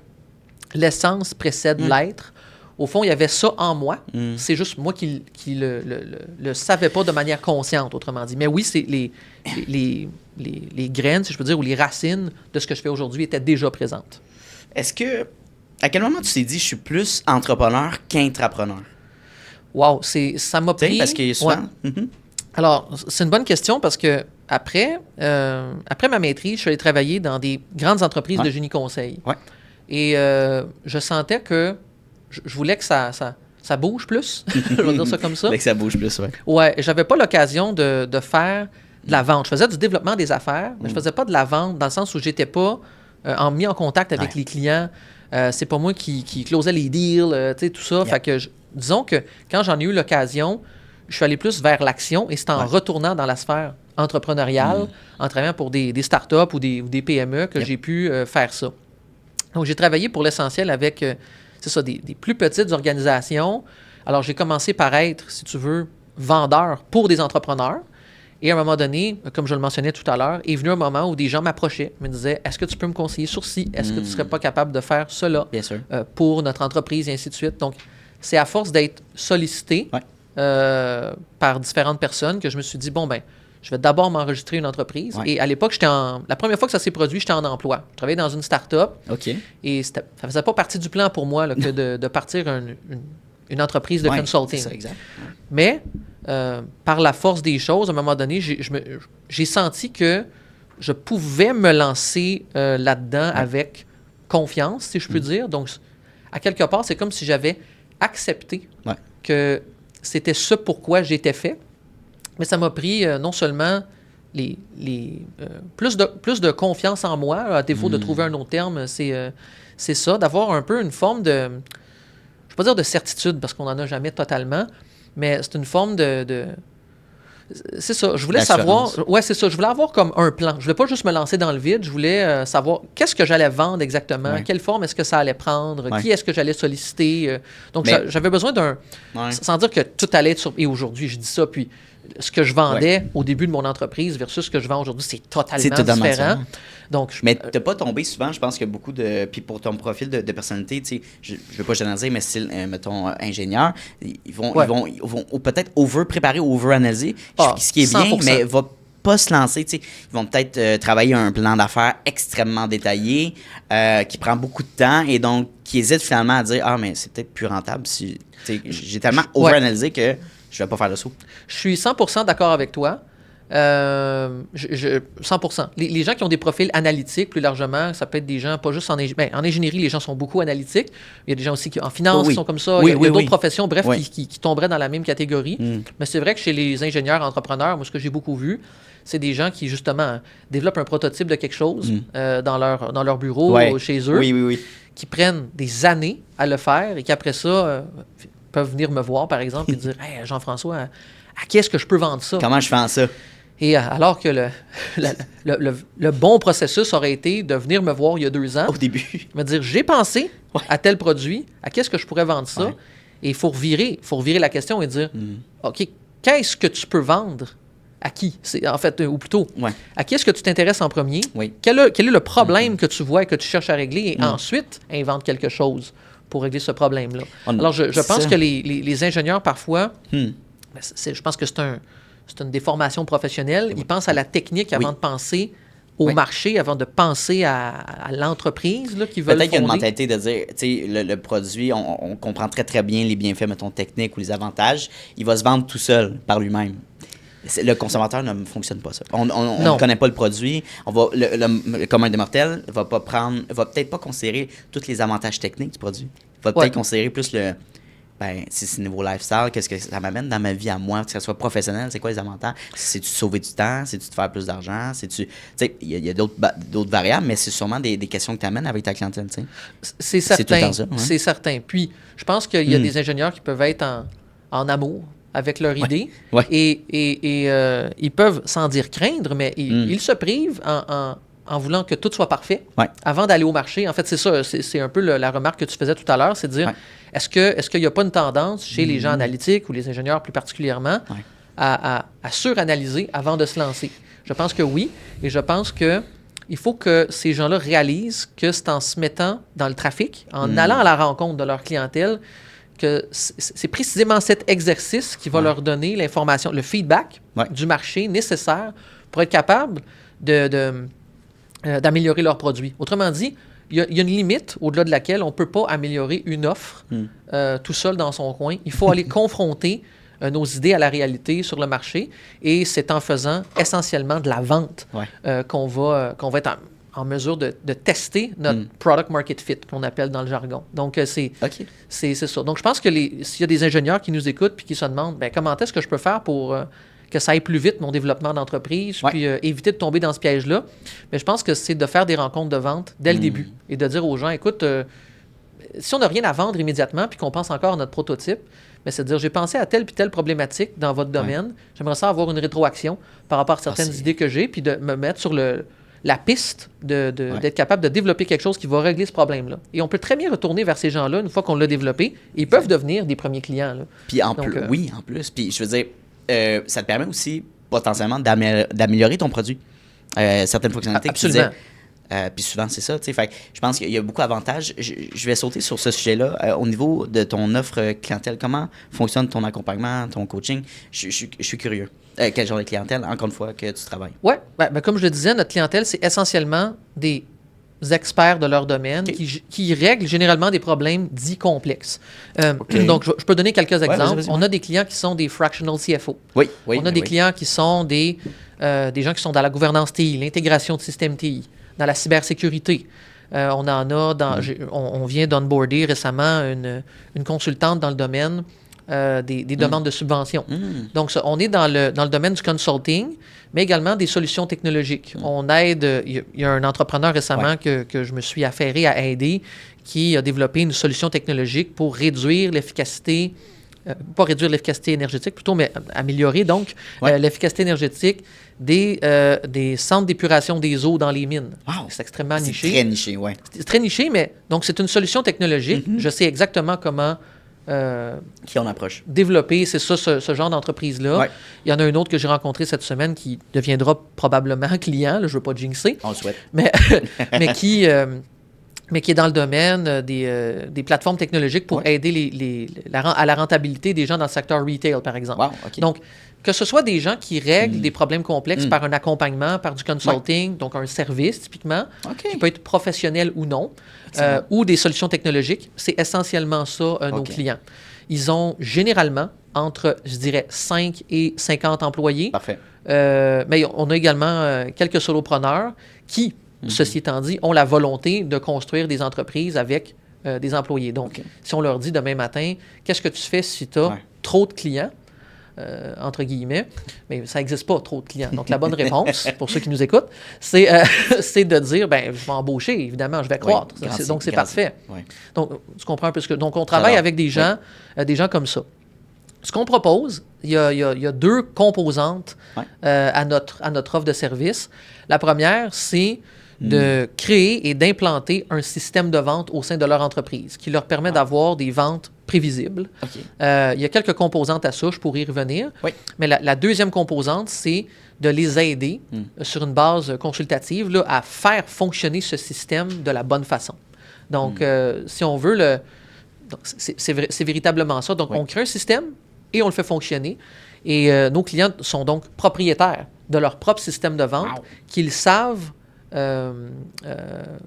l'essence précède l'être, au fond, il y avait ça en moi. C'est juste moi qui le savais pas de manière consciente, autrement dit. Mais oui, c'est les graines, si je peux dire, ou les racines de ce que je fais aujourd'hui étaient déjà présentes. À quel moment tu t'es dit, je suis plus entrepreneur qu'intrapreneur? Wow, ça m'a pris... Parce qu'il y a souvent... Ouais. Alors, c'est une bonne question parce que après ma maîtrise, je suis allé travailler dans des grandes entreprises de génie conseil. Ouais. Et je sentais que je voulais que ça bouge plus. Je vais dire ça comme ça. Que ça bouge plus, oui. Ouais, j'avais pas l'occasion de faire de la vente. Je faisais du développement des affaires, mais je faisais pas de la vente dans le sens où j'étais pas mis en contact avec les clients. C'est pas moi qui closais les deals, tu sais, tout ça. Yeah. Fait que, disons que quand j'en ai eu l'occasion, je suis allé plus vers l'action et c'est en retournant dans la sphère entrepreneuriale, en travaillant pour des startups ou des PME que j'ai pu faire ça. Donc, j'ai travaillé pour l'essentiel avec, des plus petites organisations. Alors, j'ai commencé par être, si tu veux, vendeur pour des entrepreneurs. Et à un moment donné, comme je le mentionnais tout à l'heure, est venu un moment où des gens m'approchaient, me disaient « Est-ce que tu peux me conseiller sur ci? Est-ce que tu ne serais pas capable de faire cela pour notre entreprise? » et ainsi de suite. Donc, c'est à force d'être sollicité par différentes personnes que je me suis dit « Bon, ben, je vais d'abord m'enregistrer une entreprise. » Et à l'époque, la première fois que ça s'est produit, j'étais en emploi. Je travaillais dans une start-up. Et ça ne faisait pas partie du plan pour moi là, que de partir une entreprise de consulting. C'est ça, exact. Mais par la force des choses, à un moment donné, j'ai senti que je pouvais me lancer là-dedans avec confiance, si je peux dire. Donc, à quelque part, c'est comme si j'avais accepté que c'était ce pourquoi j'étais fait. Mais ça m'a pris non seulement plus de confiance en moi, à défaut de trouver un autre terme, c'est ça, d'avoir un peu une forme de, je ne vais pas dire de certitude, parce qu'on n'en a jamais totalement, mais c'est une forme de c'est ça, je voulais savoir, c'est ça, je voulais avoir comme un plan. Je voulais pas juste me lancer dans le vide, je voulais savoir qu'est-ce que j'allais vendre exactement, quelle forme est-ce que ça allait prendre, qui est-ce que j'allais solliciter. Donc, j'avais besoin d'un, sans dire que tout allait être sur... Et aujourd'hui, je dis ça, puis ce que je vendais au début de mon entreprise versus ce que je vends aujourd'hui, c'est totalement différent. Donc, mais tu n'as pas tombé souvent, je pense que beaucoup de... Puis pour ton profil de personnalité, tu sais, je ne veux pas généraliser, mais style, mettons, ingénieur, ils vont peut-être over-préparer, over-analyser, ce qui est 100%. Bien, mais va pas se lancer, tu sais. Ils vont peut-être travailler un plan d'affaires extrêmement détaillé, qui prend beaucoup de temps, et donc qui hésite finalement à dire « Ah, mais c'est peut-être plus rentable si... » J'ai tellement over-analysé que je vais pas faire le saut. Je suis 100% d'accord avec toi. 100%. Les gens qui ont des profils analytiques, plus largement, ça peut être des gens, pas juste en ingénierie. En ingénierie, les gens sont beaucoup analytiques. Il y a des gens aussi qui, en finance qui sont comme ça. Il y a d'autres professions, bref, qui tomberaient dans la même catégorie. Mais c'est vrai que chez les ingénieurs entrepreneurs, moi, ce que j'ai beaucoup vu, c'est des gens qui, justement, développent un prototype de quelque chose dans leur bureau, chez eux, qui prennent des années à le faire et qui, après ça, peuvent venir me voir, par exemple, et dire « Hey, Jean-François, à qui est-ce que je peux vendre ça? » Comment je fais ça? Et alors que le bon processus aurait été de venir me voir il y a 2 ans. Au début. Me dire, j'ai pensé à tel produit, à qu'est-ce que je pourrais vendre ça? Et il faut revirer la question et dire, OK, qu'est-ce que tu peux vendre? À qui? En fait, ou plutôt, à qui est-ce que tu t'intéresses en premier? Quel est le problème que tu vois et que tu cherches à régler? Et ensuite, invente quelque chose pour régler ce problème-là. Alors, je pense que les ingénieurs, parfois, je pense que c'est une déformation professionnelle. Ils pensent à la technique avant de penser au marché, avant de penser à l'entreprise là, qu'ils veulent fonder. Peut-être qu'il y a une mentalité de dire, tu sais, le produit, on comprend très, très bien les bienfaits, mettons, techniques ou les avantages. Il va se vendre tout seul, par lui-même. Le consommateur ne fonctionne pas ça. On ne connaît pas le produit. Le commun des mortels va peut-être pas considérer tous les avantages techniques du produit. Il va peut-être considérer plus si c'est niveau lifestyle, qu'est-ce que ça m'amène dans ma vie à moi, que ce soit professionnel, c'est quoi les avantages? C'est-tu sauver du temps? C'est-tu te faire plus d'argent? Tu sais, il y a d'autres variables, mais c'est sûrement des questions que tu amènes avec ta clientèle, tu sais. C'est certain. C'est certain. Puis, je pense qu'il y a des ingénieurs qui peuvent être en amour avec leur idée et ils peuvent, sans dire craindre, mais ils se privent en voulant que tout soit parfait avant d'aller au marché. En fait, c'est ça, c'est un peu la remarque que tu faisais tout à l'heure, c'est de dire, est-ce qu'il n'y a pas une tendance chez les gens analytiques ou les ingénieurs plus particulièrement à suranalyser avant de se lancer? Je pense que oui, et je pense qu'il faut que ces gens-là réalisent que c'est en se mettant dans le trafic, en allant à la rencontre de leur clientèle, que c'est précisément cet exercice qui va leur donner l'information, le feedback du marché nécessaire pour être capable d'améliorer leurs produits. Autrement dit, il y a une limite au-delà de laquelle on ne peut pas améliorer une offre tout seul dans son coin. Il faut aller confronter nos idées à la réalité sur le marché, et c'est en faisant essentiellement de la vente qu'on va être en mesure de tester notre product market fit, qu'on appelle dans le jargon. Donc, c'est ça. Donc, je pense que s'il y a des ingénieurs qui nous écoutent et qui se demandent comment est-ce que je peux faire pour que ça aille plus vite, mon développement d'entreprise, puis éviter de tomber dans ce piège-là, mais je pense que c'est de faire des rencontres de vente dès le début et de dire aux gens, écoute, si on n'a rien à vendre immédiatement puis qu'on pense encore à notre prototype, mais c'est de dire, j'ai pensé à telle puis telle problématique dans votre domaine, j'aimerais ça avoir une rétroaction par rapport à certaines idées que j'ai, puis de me mettre sur la piste d'être capable de développer quelque chose qui va régler ce problème-là. Et on peut très bien retourner vers ces gens-là une fois qu'on l'a développé. Ils peuvent devenir des premiers clients. Là. Puis en plus. Puis je veux dire, ça te permet aussi potentiellement d'améliorer ton produit. Certaines fonctionnalités. Absolument. Puis souvent, c'est ça. Fait que je pense qu'il y a beaucoup d'avantages. Je vais sauter sur ce sujet-là. Au niveau de ton offre clientèle, comment fonctionne ton accompagnement, ton coaching? Je suis curieux. Quel genre de clientèle, encore une fois, que tu travailles? Oui. Comme je le disais, notre clientèle, c'est essentiellement des experts de leur domaine qui règlent généralement des problèmes dits complexes. Donc, je peux donner quelques exemples. Vas-y. On a des clients qui sont des fractional CFO. On a des clients qui sont des gens qui sont dans la gouvernance TI, l'intégration de systèmes TI, dans la cybersécurité. On en a on vient d'onboarder récemment une consultante dans le domaine des demandes de subventions. Donc, on est dans le domaine du consulting, mais également des solutions technologiques. On aide, il y a un entrepreneur récemment que je me suis affairé à aider qui a développé une solution technologique pour réduire l'efficacité, pas réduire l'efficacité énergétique plutôt, mais améliorer donc l'efficacité énergétique des centres d'épuration des eaux dans les mines. Wow. C'est extrêmement niché. C'est très niché, oui. C'est très niché, mais donc c'est une solution technologique. Je sais exactement comment qui on approche. Développer, c'est ça, ce genre d'entreprise-là. Il y en a un autre que j'ai rencontré cette semaine qui deviendra probablement client, là, je ne veux pas jinxer. On le souhaite. Mais qui est dans le domaine des plateformes technologiques pour aider à la rentabilité des gens dans le secteur retail, par exemple. Wow, okay. Donc, que ce soit des gens qui règlent des problèmes complexes par un accompagnement, par du consulting, donc un service typiquement, qui peut être professionnel ou non, ou des solutions technologiques, c'est essentiellement ça nos clients. Ils ont généralement entre, je dirais, 5 et 50 employés. Parfait. Mais on a également quelques solopreneurs qui, ceci étant dit, ont la volonté de construire des entreprises avec des employés. Donc, si on leur dit demain matin, qu'est-ce que tu fais si tu as trop de clients, entre guillemets, mais ça n'existe pas, trop de clients. Donc, la bonne réponse, pour ceux qui nous écoutent, c'est de dire, je vais embaucher, évidemment, je vais croître. Donc, c'est parfait. Donc, tu comprends un peu ce que... Donc, on travaille avec des gens comme ça. Ce qu'on propose, il y a deux composantes à notre offre de service. La première, c'est de créer et d'implanter un système de vente au sein de leur entreprise qui leur permet d'avoir des ventes prévisibles. Il y a quelques composantes à ça, je pourrais y revenir. Mais la deuxième composante, c'est de les aider sur une base consultative là, à faire fonctionner ce système de la bonne façon. Donc, si on veut, c'est véritablement ça. Donc, on crée un système et on le fait fonctionner. Et nos clients sont donc propriétaires de leur propre système de vente qu'ils savent, dans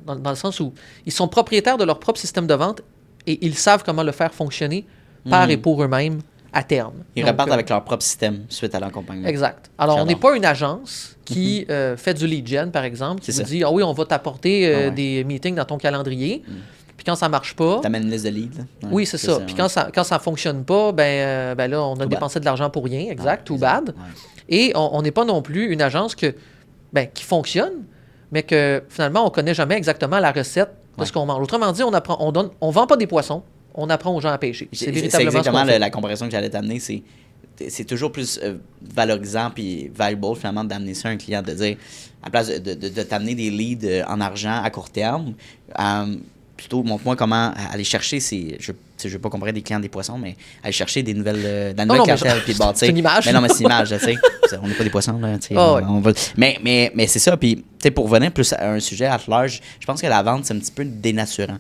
le sens où ils sont propriétaires de leur propre système de vente et ils savent comment le faire fonctionner par et pour eux-mêmes à terme. Ils repartent avec leur propre système suite à l'accompagnement. Exact. Alors, on n'est pas une agence qui fait du lead gen, par exemple, qui vous dit « Ah oui, on va t'apporter des meetings dans ton calendrier. » Puis quand ça ne marche pas... Tu amènes une liste de leads. Oui, c'est ça. Puis quand ça ne fonctionne pas, ben là, on a dépensé de l'argent pour rien. Exact. Too bad. Et on n'est pas non plus une agence qui fonctionne, mais que finalement, on ne connaît jamais exactement la recette de ce qu'on mange. Autrement dit, on ne vend pas des poissons, on apprend aux gens à pêcher. C'est exactement la comparaison que j'allais t'amener. C'est toujours plus valorisant puis valuable finalement d'amener ça à un client, de dire, à la place de t'amener des leads en argent à court terme, plutôt, montre-moi comment aller chercher je veux pas comparer des clients des poissons, mais aller chercher des nouvelles clientèle puis bâtir. C'est une image. Mais non, mais c'est une image, tu sais. On n'est pas des poissons, là, tu sais. Mais c'est ça, puis tu sais, pour revenir plus à un sujet à large, je pense que la vente, c'est un petit peu dénaturant.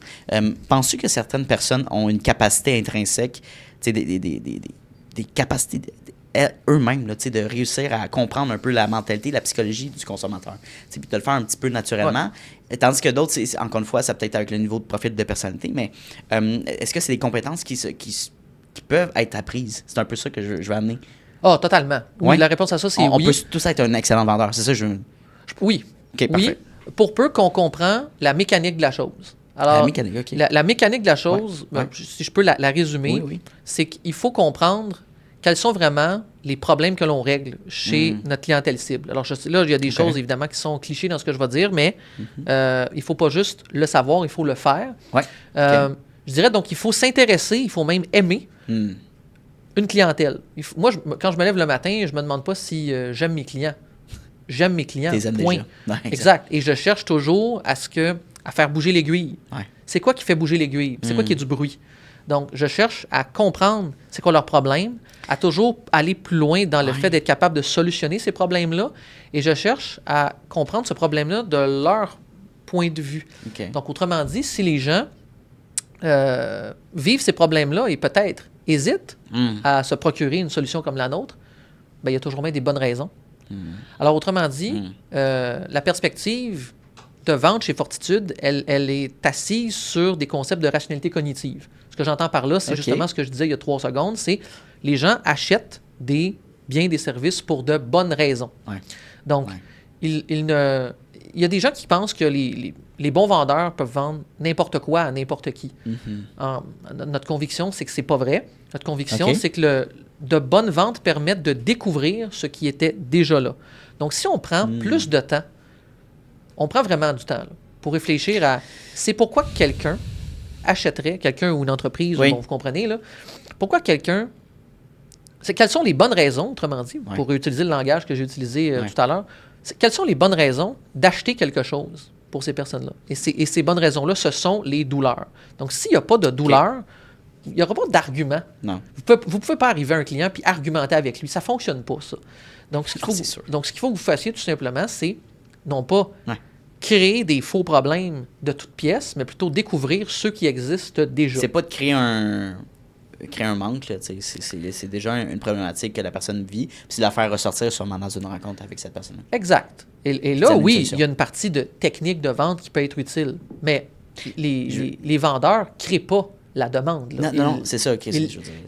Penses-tu que certaines personnes ont une capacité intrinsèque, tu sais, des capacités eux-mêmes, là, de réussir à comprendre un peu la mentalité, la psychologie du consommateur, puis de le faire un petit peu naturellement. Ouais. Tandis que d'autres, encore une fois, ça peut être avec le niveau de profil de personnalité, mais est-ce que c'est des compétences qui peuvent être apprises? C'est un peu ça que je vais amener. Ah, totalement. Oui, la réponse à ça, c'est oui. On peut tous être un excellent vendeur, c'est ça que je veux. Oui. OK, parfait. Oui, pour peu qu'on comprend la mécanique de la chose. Alors, la mécanique, OK. La mécanique de la chose, si je peux la résumer, c'est qu'il faut comprendre quels sont vraiment les problèmes que l'on règle chez notre clientèle cible. Alors, là, il y a des choses, évidemment, qui sont clichés dans ce que je vais dire, mais il ne faut pas juste le savoir, il faut le faire. Ouais. Je dirais, donc, il faut s'intéresser, il faut même aimer une clientèle. Moi, quand je me lève le matin, je ne me demande pas si j'aime mes clients. J'aime mes clients, point. Ouais, exact. Et je cherche toujours à faire bouger l'aiguille. Ouais. C'est quoi qui fait bouger l'aiguille? C'est quoi qui est du bruit? Donc, je cherche à comprendre c'est quoi leur problème, à toujours aller plus loin dans le fait d'être capable de solutionner ces problèmes-là. Et je cherche à comprendre ce problème-là de leur point de vue. Okay. Donc, autrement dit, si les gens vivent ces problèmes-là et peut-être hésitent à se procurer une solution comme la nôtre, bien, il y a toujours bien des bonnes raisons. Alors, autrement dit, la perspective de vente chez Fortitude, elle est assise sur des concepts de rationalité cognitive. Ce que j'entends par là, c'est justement ce que je disais il y a 3 secondes, c'est les gens achètent des biens, des services pour de bonnes raisons. Ouais. Donc, il y a des gens qui pensent que les bons vendeurs peuvent vendre n'importe quoi à n'importe qui. Notre conviction, c'est que c'est pas vrai. Notre conviction, c'est que de bonnes ventes permettent de découvrir ce qui était déjà là. Donc, si on prend plus de temps, on prend vraiment du temps là, pour réfléchir à c'est pourquoi quelqu'un achèterait, quelqu'un ou une entreprise, bon, vous comprenez, là, pourquoi quelqu'un... Quelles sont les bonnes raisons, autrement dit, pour utiliser le langage que j'ai utilisé tout à l'heure, quelles sont les bonnes raisons d'acheter quelque chose pour ces personnes-là? Et ces bonnes raisons-là, ce sont les douleurs. Donc, s'il n'y a pas de douleur, il n'y aura pas d'argument. Non. Vous ne pouvez pas arriver à un client puis argumenter avec lui. Ça ne fonctionne pas, ça. Donc, ce qu'il faut que vous fassiez, tout simplement, c'est non pas créer des faux problèmes de toutes pièces, mais plutôt découvrir ceux qui existent déjà. C'est pas de créer un manque, là, c'est déjà une problématique que la personne vit, puis c'est de la faire ressortir sûrement dans une rencontre avec cette personne-là. Exact. Et là, oui, il y a une partie de technique de vente qui peut être utile, mais les vendeurs ne créent pas la demande. Là. Non, c'est ça.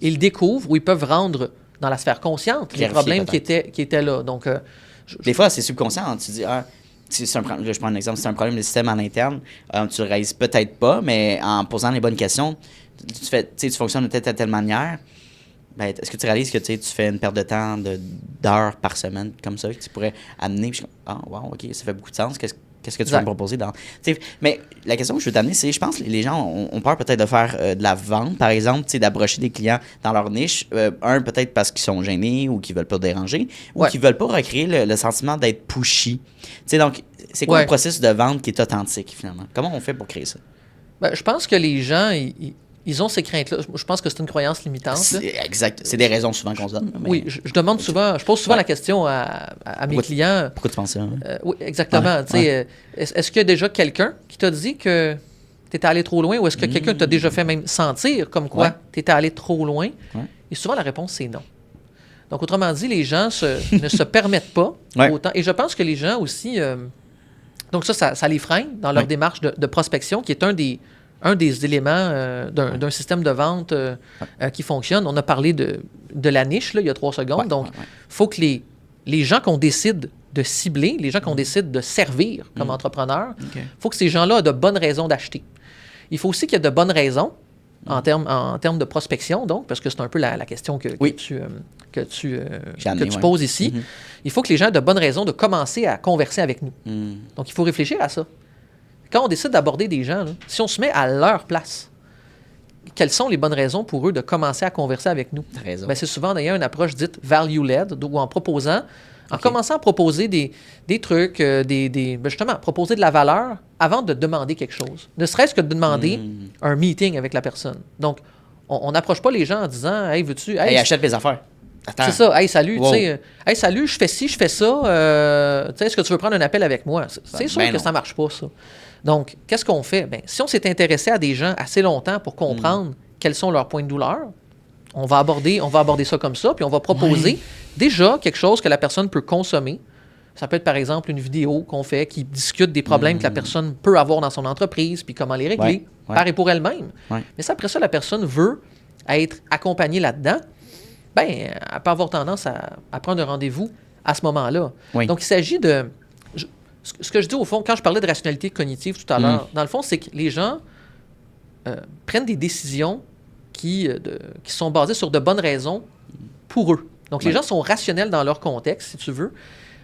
Ils découvrent ou ils peuvent rendre dans la sphère consciente les problèmes qui étaient là. Donc, des fois, c'est subconscient. Tu dis, je prends un exemple, c'est un problème de système en interne. Tu le réalises peut-être pas, mais en posant les bonnes questions, tu fonctionnes de telle manière. Ben, est-ce que tu réalises que tu fais une perte de temps d'heures par semaine comme ça que tu pourrais amener? Puis wow, OK, ça fait beaucoup de sens. Qu'est-ce que tu vas me proposer dans... Mais la question que je veux t'amener, c'est, je pense que les gens ont peur peut-être de faire de la vente, par exemple, d'approcher des clients dans leur niche. Peut-être parce qu'ils sont gênés ou qu'ils veulent pas déranger, ou qu'ils veulent pas recréer le sentiment d'être pushy. Donc, c'est quoi le processus de vente qui est authentique, finalement? Comment on fait pour créer ça? Ben, je pense que les gens... Ils ont ces craintes-là. Je pense que c'est une croyance limitante. Exact. C'est des raisons souvent qu'on se donne. Mais... Oui, je demande souvent, je pose souvent la question à mes clients. Pourquoi tu penses ça? Oui, exactement. Est-ce qu'il y a déjà quelqu'un qui t'a dit que tu étais allé trop loin ou est-ce que quelqu'un t'a déjà fait même sentir comme quoi tu étais allé trop loin? Et souvent, la réponse, c'est non. Donc, autrement dit, les gens ne se permettent pas autant. Et je pense que les gens aussi... donc ça les freine dans leur démarche de prospection, qui est un des éléments d'un système de vente qui fonctionne. On a parlé de la niche là, il y a 3 secondes. Donc, il faut que les gens qu'on décide de cibler, les gens qu'on décide de servir comme entrepreneurs, il faut que ces gens-là aient de bonnes raisons d'acheter. Il faut aussi qu'il y ait de bonnes raisons en termes de prospection, donc, parce que c'est un peu la question que tu poses ici. Il faut que les gens aient de bonnes raisons de commencer à converser avec nous. Donc, il faut réfléchir à ça. Quand on décide d'aborder des gens, là, si on se met à leur place, quelles sont les bonnes raisons pour eux de commencer à converser avec nous? Ben, c'est souvent d'ailleurs une approche dite value-led, ou en proposant En commençant à proposer des trucs, justement, proposer de la valeur avant de demander quelque chose. Ne serait-ce que de demander un meeting avec la personne. Donc, on n'approche pas les gens en disant « Hey, veux-tu... » Hey, achète mes affaires. Attends. C'est ça. « Hey, salut, tu sais, hey, salut, je fais ci, je fais ça. Tu sais, est-ce que tu veux prendre un appel avec moi? » C'est sûr que ça ne marche pas, ça. Donc, qu'est-ce qu'on fait? Bien, si on s'est intéressé à des gens assez longtemps pour comprendre quels sont leurs points de douleur, on va aborder ça comme ça, puis on va proposer déjà quelque chose que la personne peut consommer. Ça peut être, par exemple, une vidéo qu'on fait qui discute des problèmes que la personne peut avoir dans son entreprise, puis comment les régler, par et pour elle-même. Mais si après ça, la personne veut être accompagnée là-dedans, bien, elle peut avoir tendance à prendre un rendez-vous à ce moment-là. Donc, il s'agit de... Ce que je dis, au fond, quand je parlais de rationalité cognitive tout à l'heure, dans le fond, c'est que les gens prennent des décisions qui sont basées sur de bonnes raisons pour eux. Donc, les gens sont rationnels dans leur contexte, si tu veux.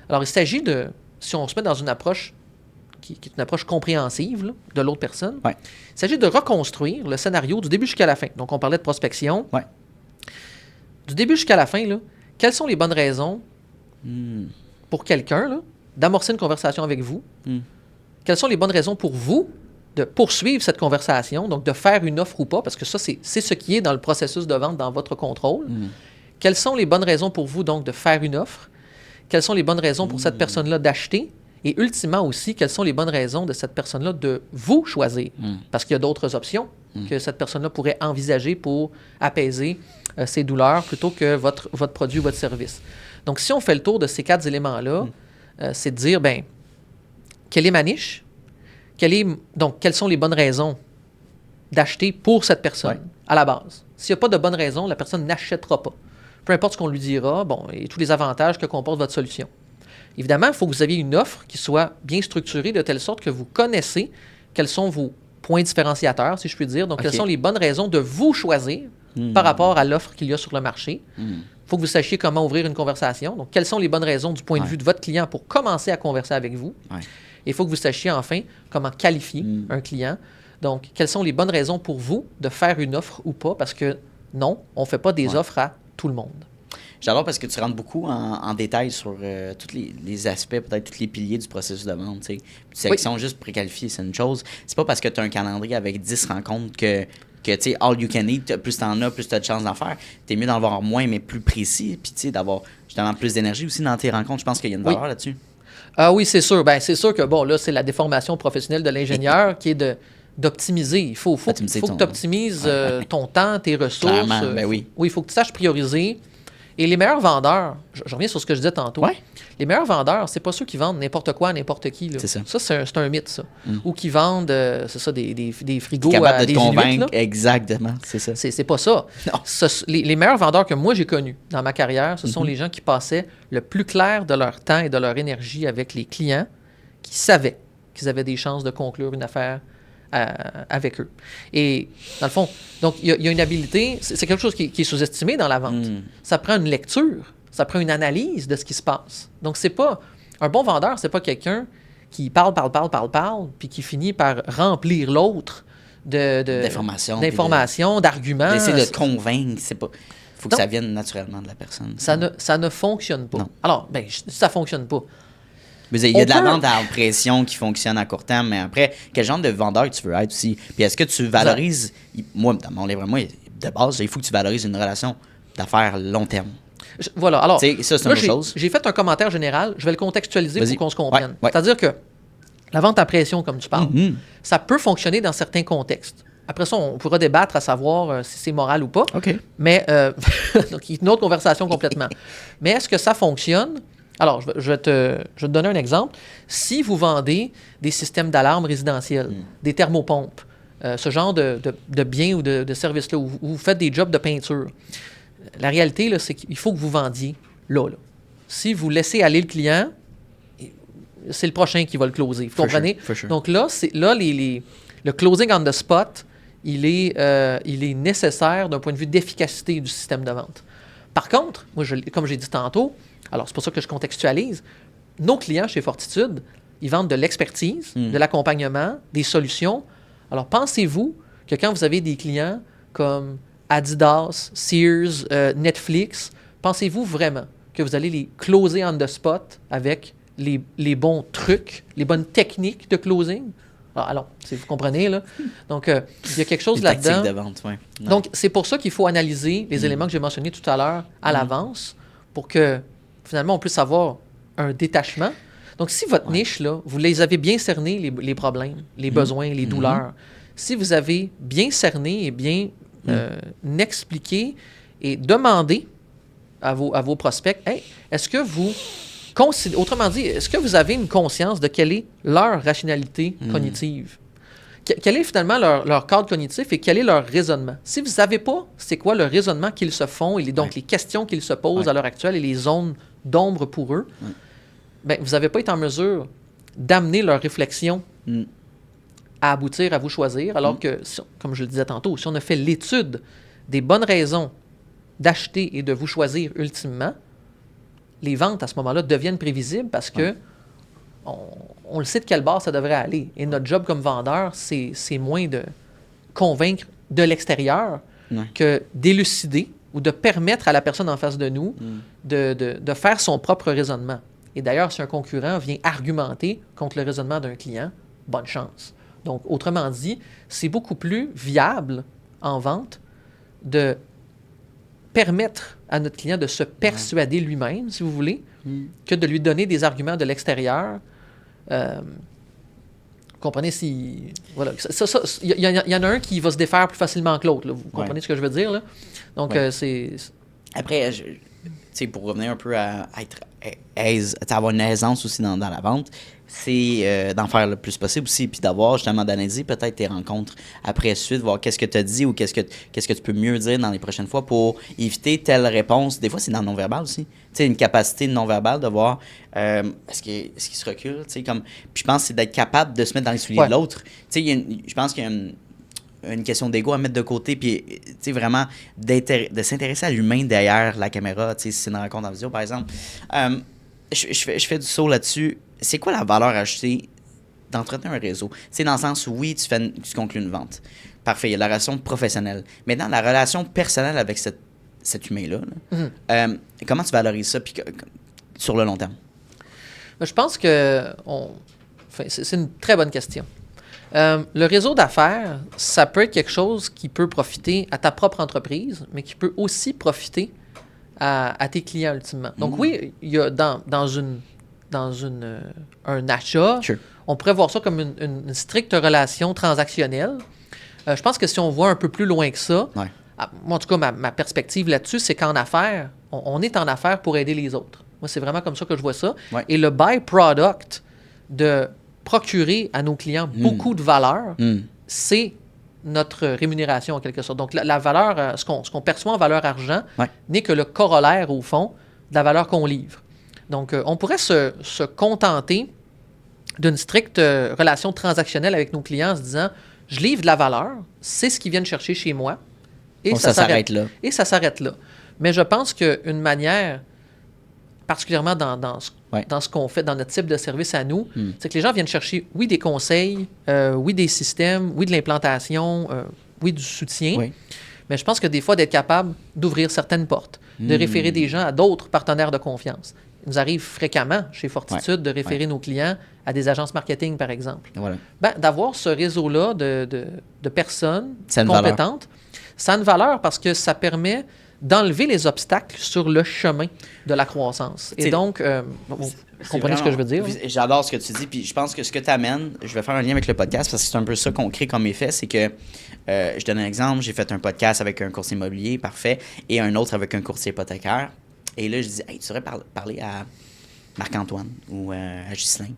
Alors, il s'agit de, si on se met dans une approche qui est une approche compréhensive là, de l'autre personne, il s'agit de reconstruire le scénario du début jusqu'à la fin. Donc, on parlait de prospection. Du début jusqu'à la fin, là, quelles sont les bonnes raisons pour quelqu'un là, d'amorcer une conversation avec vous? Quelles sont les bonnes raisons pour vous de poursuivre cette conversation, donc de faire une offre ou pas, parce que ça, c'est ce qui est dans le processus de vente, dans votre contrôle. Quelles sont les bonnes raisons pour vous, donc, de faire une offre? Quelles sont les bonnes raisons pour cette personne-là d'acheter? Et ultimement aussi, quelles sont les bonnes raisons de cette personne-là de vous choisir? Parce qu'il y a d'autres options que cette personne-là pourrait envisager pour apaiser ses douleurs plutôt que votre produit ou votre service. Donc, si on fait le tour de ces 4 éléments-là, c'est de dire, bien, quelle est ma niche? Donc, quelles sont les bonnes raisons d'acheter pour cette personne à la base? S'il n'y a pas de bonnes raisons, la personne n'achètera pas. Peu importe ce qu'on lui dira, et tous les avantages que comporte votre solution. Évidemment, il faut que vous ayez une offre qui soit bien structurée de telle sorte que vous connaissez quels sont vos points différenciateurs, si je puis dire. Donc, quelles sont les bonnes raisons de vous choisir par rapport à l'offre qu'il y a sur le marché. Il faut que vous sachiez comment ouvrir une conversation. Donc, quelles sont les bonnes raisons du point de vue de votre client pour commencer à converser avec vous. Et il faut que vous sachiez enfin comment qualifier un client. Donc, quelles sont les bonnes raisons pour vous de faire une offre ou pas? Parce que non, on ne fait pas des offres à tout le monde. J'adore parce que tu rentres beaucoup en détail sur tous les aspects, peut-être tous les piliers du processus de vente. T'sais. Sélection juste préqualifiée, c'est une chose. C'est pas parce que tu as un calendrier avec 10 rencontres que tu sais, all you can eat, plus t'en as, plus tu as de chances d'en faire. T'es mieux d'en avoir moins, mais plus précis, puis tu sais, d'avoir justement plus d'énergie aussi dans tes rencontres. Je pense qu'il y a une valeur là-dessus. Ah oui, c'est sûr. Ben, c'est sûr que, bon, là, c'est la déformation professionnelle de l'ingénieur qui est d'optimiser. Il faut que tu optimises ton temps, tes ressources. Clairement, ben oui. Oui, il faut que tu saches prioriser. Et les meilleurs vendeurs, je reviens sur ce que je disais tantôt, les meilleurs vendeurs, c'est pas ceux qui vendent n'importe quoi à n'importe qui. Là. C'est ça. Ça, c'est un mythe, ça. Ou qui vendent, c'est ça, des frigos à des Inuits. Exactement, c'est ça. C'est pas ça. Les meilleurs vendeurs que moi j'ai connus dans ma carrière, ce sont les gens qui passaient le plus clair de leur temps et de leur énergie avec les clients, qui savaient qu'ils avaient des chances de conclure une affaire avec eux. Et dans le fond, donc il y a une habilité, c'est quelque chose qui est sous-estimé dans la vente. Ça prend une lecture, ça prend une analyse de ce qui se passe. Donc c'est pas un bon vendeur, c'est pas quelqu'un qui parle, puis qui finit par remplir l'autre d'informations, d'arguments. D'essayer de te convaincre, c'est pas. Faut que ça vienne naturellement de la personne. Ça ne fonctionne pas. Non. Alors, ça fonctionne pas. Il y a de la vente à impression qui fonctionne à court terme, mais après, quel genre de vendeur tu veux être aussi? Puis est-ce que tu valorises, moi, dans mon livre, de base, il faut que tu valorises une relation d'affaires long terme. Voilà, alors, ça, c'est une autre chose. J'ai fait un commentaire général, je vais le contextualiser pour qu'on se comprenne. C'est-à-dire que la vente à pression, comme tu parles, ça peut fonctionner dans certains contextes. Après ça, on pourra débattre à savoir si c'est moral ou pas. Mais, donc, une autre conversation complètement. Mais est-ce que ça fonctionne? Alors, je vais te donner un exemple. Si vous vendez des systèmes d'alarme résidentiels, des thermopompes, ce genre de biens ou de services-là, où vous faites des jobs de peinture, la réalité, là, c'est qu'il faut que vous vendiez là. Si vous laissez aller le client, c'est le prochain qui va le closer. Vous comprenez? For sure. Donc là, le closing on the spot, il est nécessaire d'un point de vue d'efficacité du système de vente. Par contre, moi, comme j'ai dit tantôt, alors c'est pour ça que je contextualise, nos clients chez Fortitude, ils vendent de l'expertise, de l'accompagnement, des solutions. Alors pensez-vous que quand vous avez des clients comme Adidas, Sears, Netflix, pensez-vous vraiment que vous allez les closer on the spot avec les bons trucs, les bonnes techniques de closing. Alors, si vous comprenez, là. Donc, il y a quelque chose là-dedans. De vente, ouais. Donc, c'est pour ça qu'il faut analyser les éléments que j'ai mentionnés tout à l'heure à l'avance pour que, finalement, on puisse avoir un détachement. Donc, si votre niche, là, vous les avez bien cernés, les problèmes, les besoins, les douleurs, si vous avez bien cerné et bien expliqué et demandé à vos prospects, hey, est-ce que vous autrement dit, est-ce que vous avez une conscience de quelle est leur rationalité cognitive? Quel est finalement leur cadre cognitif et quel est leur raisonnement? Si vous ne savez pas c'est quoi le raisonnement qu'ils se font et donc les questions qu'ils se posent à l'heure actuelle et les zones d'ombre pour eux, ben, vous n'avez pas été en mesure d'amener leur réflexion à aboutir à vous choisir, alors que, comme je le disais tantôt, si on a fait l'étude des bonnes raisons d'acheter et de vous choisir ultimement, les ventes, à ce moment-là, deviennent prévisibles parce que on le sait de quelle base ça devrait aller. Et notre job comme vendeur, c'est moins de convaincre de l'extérieur que d'élucider ou de permettre à la personne en face de nous de faire son propre raisonnement. Et d'ailleurs, si un concurrent vient argumenter contre le raisonnement d'un client, bonne chance. Donc, autrement dit, c'est beaucoup plus viable en vente de permettre à notre client de se persuader lui-même, si vous voulez, que de lui donner des arguments de l'extérieur. Vous comprenez si... Voilà. Il y en a un qui va se défaire plus facilement que l'autre. Vous comprenez ce que je veux dire? Là? Donc, c'est... Après, pour revenir un peu à être avoir une aisance aussi dans la vente, c'est d'en faire le plus possible aussi, puis d'avoir justement d'analyser peut-être tes rencontres après suite, voir qu'est-ce que tu as dit ou qu'est-ce que tu peux mieux dire dans les prochaines fois pour éviter telle réponse. Des fois, c'est dans le non-verbal aussi. Tu sais, une capacité de non-verbal de voir est-ce qu'il se recule, tu sais, comme... Puis je pense que c'est d'être capable de se mettre dans les souliers de l'autre. Tu sais, je pense qu'il y a une question d'ego à mettre de côté, puis tu sais, vraiment de s'intéresser à l'humain derrière la caméra, tu sais, si c'est une rencontre en vidéo, par exemple. Je fais du saut là-dessus. C'est quoi la valeur ajoutée d'entretenir un réseau? C'est dans le sens où, oui, tu conclus une vente. Parfait, il y a la relation professionnelle. Mais dans la relation personnelle avec cet humain-là, comment tu valorises ça puis sur le long terme? Je pense que c'est une très bonne question. Le réseau d'affaires, ça peut être quelque chose qui peut profiter à ta propre entreprise, mais qui peut aussi profiter à tes clients ultimement. Donc oui, il y a dans un achat, on pourrait voir ça comme une stricte relation transactionnelle. Je pense que si on voit un peu plus loin que ça, moi en tout cas, ma perspective là-dessus, c'est qu'en affaires, on est en affaires pour aider les autres. Moi, c'est vraiment comme ça que je vois ça. Et le byproduct de procurer à nos clients beaucoup de valeur, c'est notre rémunération en quelque sorte. Donc, la valeur, ce qu'on perçoit en valeur argent n'est que le corollaire, au fond, de la valeur qu'on livre. Donc, on pourrait se contenter d'une stricte relation transactionnelle avec nos clients en se disant, je livre de la valeur, c'est ce qu'ils viennent chercher chez moi, et ça s'arrête là. Et ça s'arrête là. Mais je pense qu'une manière, particulièrement dans ce qu'on fait, dans notre type de service à nous, c'est que les gens viennent chercher, oui, des conseils, oui, des systèmes, oui, de l'implantation, oui, du soutien. Mais je pense que des fois, d'être capable d'ouvrir certaines portes, de référer des gens à d'autres partenaires de confiance. Il nous arrive fréquemment, chez Fortitude, de référer nos clients à des agences marketing, par exemple. D'avoir ce réseau-là de personnes compétentes, ça a une valeur parce que ça permet d'enlever les obstacles sur le chemin de la croissance. Et donc, vous comprenez ce que je veux dire? J'adore ce que tu dis, puis je pense que ce que tu amènes, je vais faire un lien avec le podcast parce que c'est un peu ça qu'on crée comme effet, c'est que, je donne un exemple, j'ai fait un podcast avec un courtier immobilier, parfait, et un autre avec un courtier hypothécaire. Et là, je dis, hey, tu devrais parler à Marc-Antoine ou à Ghislain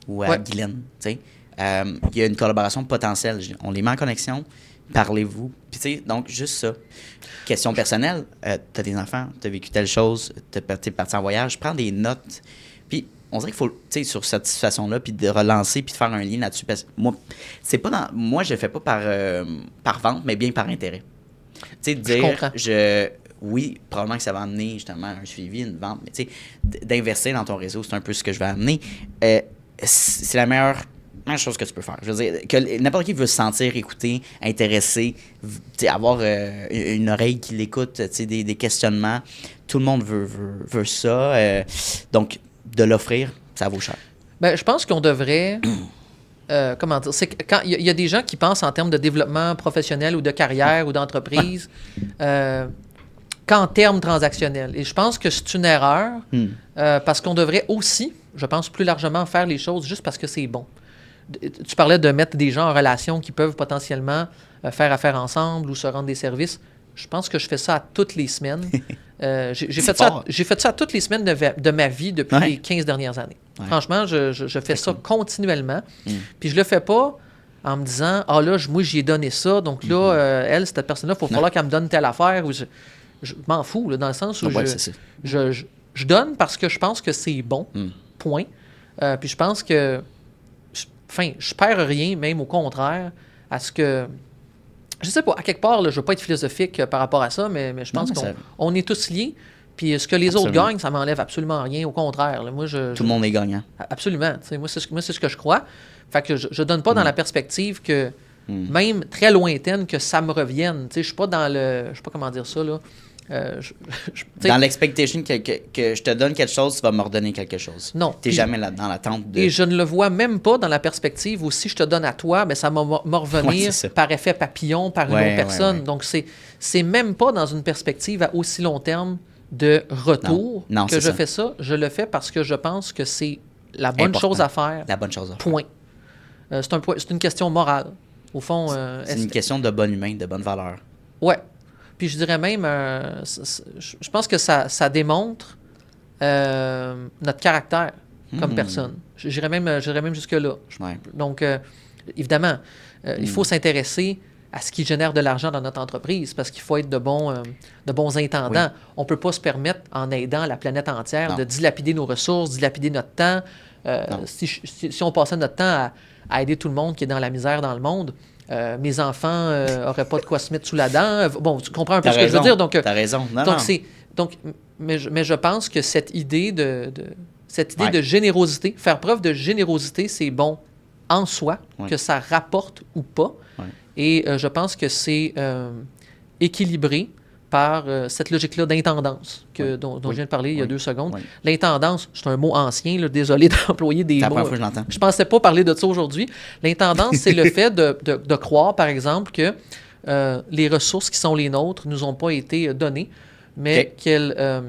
ou à Guylaine. Tu sais, il y a une collaboration potentielle. On les met en connexion. Parlez-vous. Puis, tu sais, donc, juste ça. Question personnelle. Tu as des enfants, tu as vécu telle chose, tu es parti en voyage. Prends des notes. Puis, on dirait qu'il faut, tu sais, sur cette situation-là, puis de relancer, puis de faire un lien là-dessus. Parce que moi, je le fais pas par vente, mais bien par intérêt. Tu sais, de dire, oui, probablement que ça va amener justement un suivi, une vente, mais tu sais, d'investir dans ton réseau, c'est un peu ce que je vais amener. C'est la meilleure meilleure chose que tu peux faire. Je veux dire, que n'importe qui veut se sentir écouté, intéressé, avoir une oreille qui l'écoute, des questionnements. Tout le monde veut ça. Donc, de l'offrir, ça vaut cher. Ben, je pense qu'on devrait... comment dire? C'est quand il y a des gens qui pensent en termes de développement professionnel ou de carrière ou d'entreprise qu'en termes transactionnels. Et je pense que c'est une erreur parce qu'on devrait aussi, je pense, plus largement faire les choses juste parce que c'est bon. Tu parlais de mettre des gens en relation qui peuvent potentiellement faire affaire ensemble ou se rendre des services. Je pense que je fais ça à toutes les semaines. J'ai fait ça toutes les semaines de ma vie depuis les 15 dernières années. Ouais. Franchement, je fais ça continuellement. Puis je le fais pas en me disant « Ah là, moi, j'y ai donné ça. Donc là, elle, cette personne-là, il faut falloir qu'elle me donne telle affaire. » Je m'en fous, là, dans le sens où je donne parce que je pense que c'est bon. Point. Puis je pense que je perds rien, même au contraire, à ce que... Je sais pas, à quelque part, là, je veux pas être philosophique par rapport à ça, mais je pense qu'on est tous liés. Puis ce que les autres gagnent, ça m'enlève absolument rien. Au contraire. Là, moi, tout le monde est gagnant. Absolument. Moi, c'est ce que je crois. Fait que je donne pas dans la perspective que, même très lointaine, que ça me revienne. Je suis pas dans le... Je sais pas comment dire ça, là. Dans l'expectation que je te donne quelque chose, tu vas me redonner quelque chose. Non. Tu n'es jamais là dans l'attente de... Et je ne le vois même pas dans la perspective où si je te donne à toi, ben, ça va me revenir par effet papillon, par une autre personne. Donc, c'est même pas dans une perspective à aussi long terme de retour que je fais ça. Je le fais parce que je pense que c'est la bonne chose à faire. La bonne chose à faire. Point. C'est une question morale. Au fond... c'est une question de bon humain, de bonne valeur. Ouais. Puis je dirais même, je pense que ça démontre notre caractère comme personne. J'irais même jusque-là. Donc, évidemment, il faut s'intéresser à ce qui génère de l'argent dans notre entreprise parce qu'il faut être de bons intendants. Oui. On ne peut pas se permettre, en aidant la planète entière, de dilapider nos ressources, dilapider notre temps. Si on passait notre temps à aider tout le monde qui est dans la misère dans le monde... mes enfants n'auraient pas de quoi se mettre sous la dent. Bon, tu comprends un peu ce que je veux dire. Donc, t'as raison. Mais je pense que cette idée de générosité, faire preuve de générosité, c'est bon en soi, que ça rapporte ou pas. Ouais. Et je pense que c'est équilibré par cette logique-là d'intendance dont je viens de parler il y a 2 secondes. Oui. L'intendance, c'est un mot ancien, là, désolé d'employer des mots. C'est la première fois que je l'entends. Je ne pensais pas parler de ça aujourd'hui. L'intendance, c'est le fait de croire, par exemple, que les ressources qui sont les nôtres ne nous ont pas été données, mais qu'elles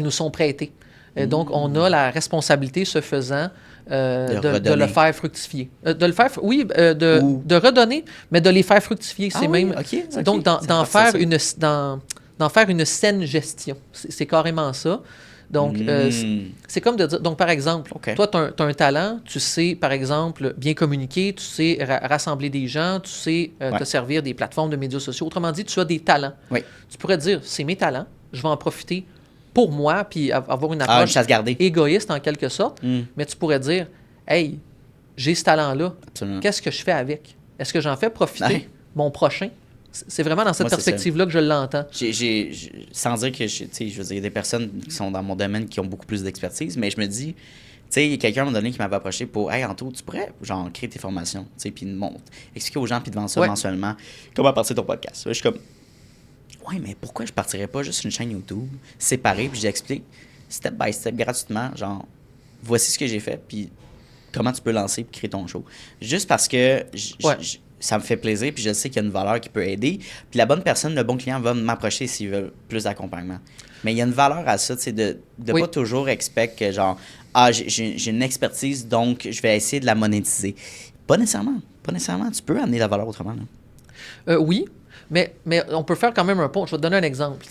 nous sont prêtées. Et donc, on a la responsabilité, ce faisant, de le faire fructifier. De le faire, de redonner, mais de les faire fructifier. C'est même. Okay. Donc, d'en faire une saine gestion. C'est carrément ça. Donc, c'est comme de dire. Donc, par exemple, toi, tu as un talent, tu sais, par exemple, bien communiquer, tu sais rassembler des gens, tu sais te servir des plateformes de médias sociaux. Autrement dit, tu as des talents. Oui. Tu pourrais dire, c'est mes talents, je vais en profiter pour moi, puis avoir une approche égoïste en quelque sorte, mais tu pourrais dire, hey, j'ai ce talent-là, qu'est-ce que je fais avec? Est-ce que j'en fais profiter mon prochain? C'est vraiment dans cette perspective-là que je l'entends. Sans dire que, je veux dire, il y a des personnes qui sont dans mon domaine qui ont beaucoup plus d'expertise, mais je me dis, tu sais, il y a quelqu'un à un moment donné qui m'avait approché pour « Hey, Anto, tu pourrais, genre, créer tes formations, tu sais, puis expliquer aux gens, puis devant ça, mensuellement, comment partir ton podcast. » Je suis comme... Ouais, mais pourquoi je partirais pas juste une chaîne YouTube séparée, puis j'explique step by step, gratuitement, genre, voici ce que j'ai fait, puis comment tu peux lancer puis créer ton show. Juste parce que ça me fait plaisir, puis je sais qu'il y a une valeur qui peut aider. Puis la bonne personne, le bon client va m'approcher s'il veut plus d'accompagnement. Mais il y a une valeur à ça, c'est de pas toujours expect que, genre, j'ai une expertise, donc je vais essayer de la monétiser. Pas nécessairement. Tu peux amener la valeur autrement, là. Oui. Mais on peut faire quand même un pont. Je vais te donner un exemple.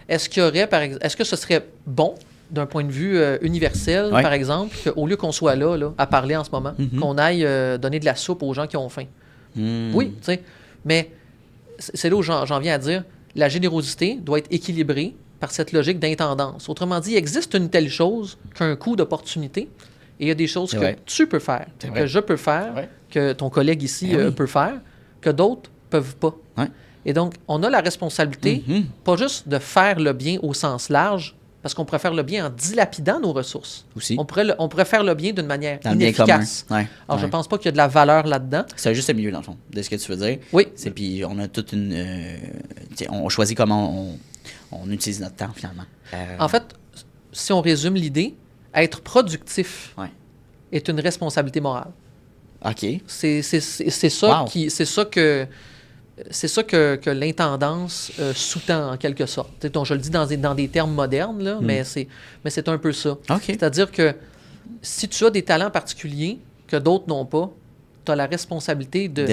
Est-ce que ce serait bon, d'un point de vue universel, par exemple, qu'au lieu qu'on soit là, à parler en ce moment, qu'on aille donner de la soupe aux gens qui ont faim? Oui, tu sais. Mais c'est là où j'en viens à dire, la générosité doit être équilibrée par cette logique d'intendance. Autrement dit, il existe une telle chose qu'un coût d'opportunité, et il y a des choses que tu peux faire, que je peux faire, que ton collègue ici peut faire, que d'autres ne peuvent pas. Et donc, on a la responsabilité, pas juste de faire le bien au sens large, parce qu'on pourrait faire le bien en dilapidant nos ressources. Aussi. On pourrait faire le bien d'une manière dans le bien inefficace. commun. Alors, je pense pas qu'il y a de la valeur là-dedans. C'est juste mieux, dans le fond, de ce que tu veux dire. Oui. Puis on a toute une... on choisit comment on utilise notre temps, finalement. En fait, si on résume l'idée, être productif est une responsabilité morale. OK. C'est ça c'est ça que l'intendance sous-tend en quelque sorte. Donc, je le dis dans des termes modernes, là, mais c'est un peu ça. Okay. C'est-à-dire que si tu as des talents particuliers que d'autres n'ont pas, tu as la responsabilité de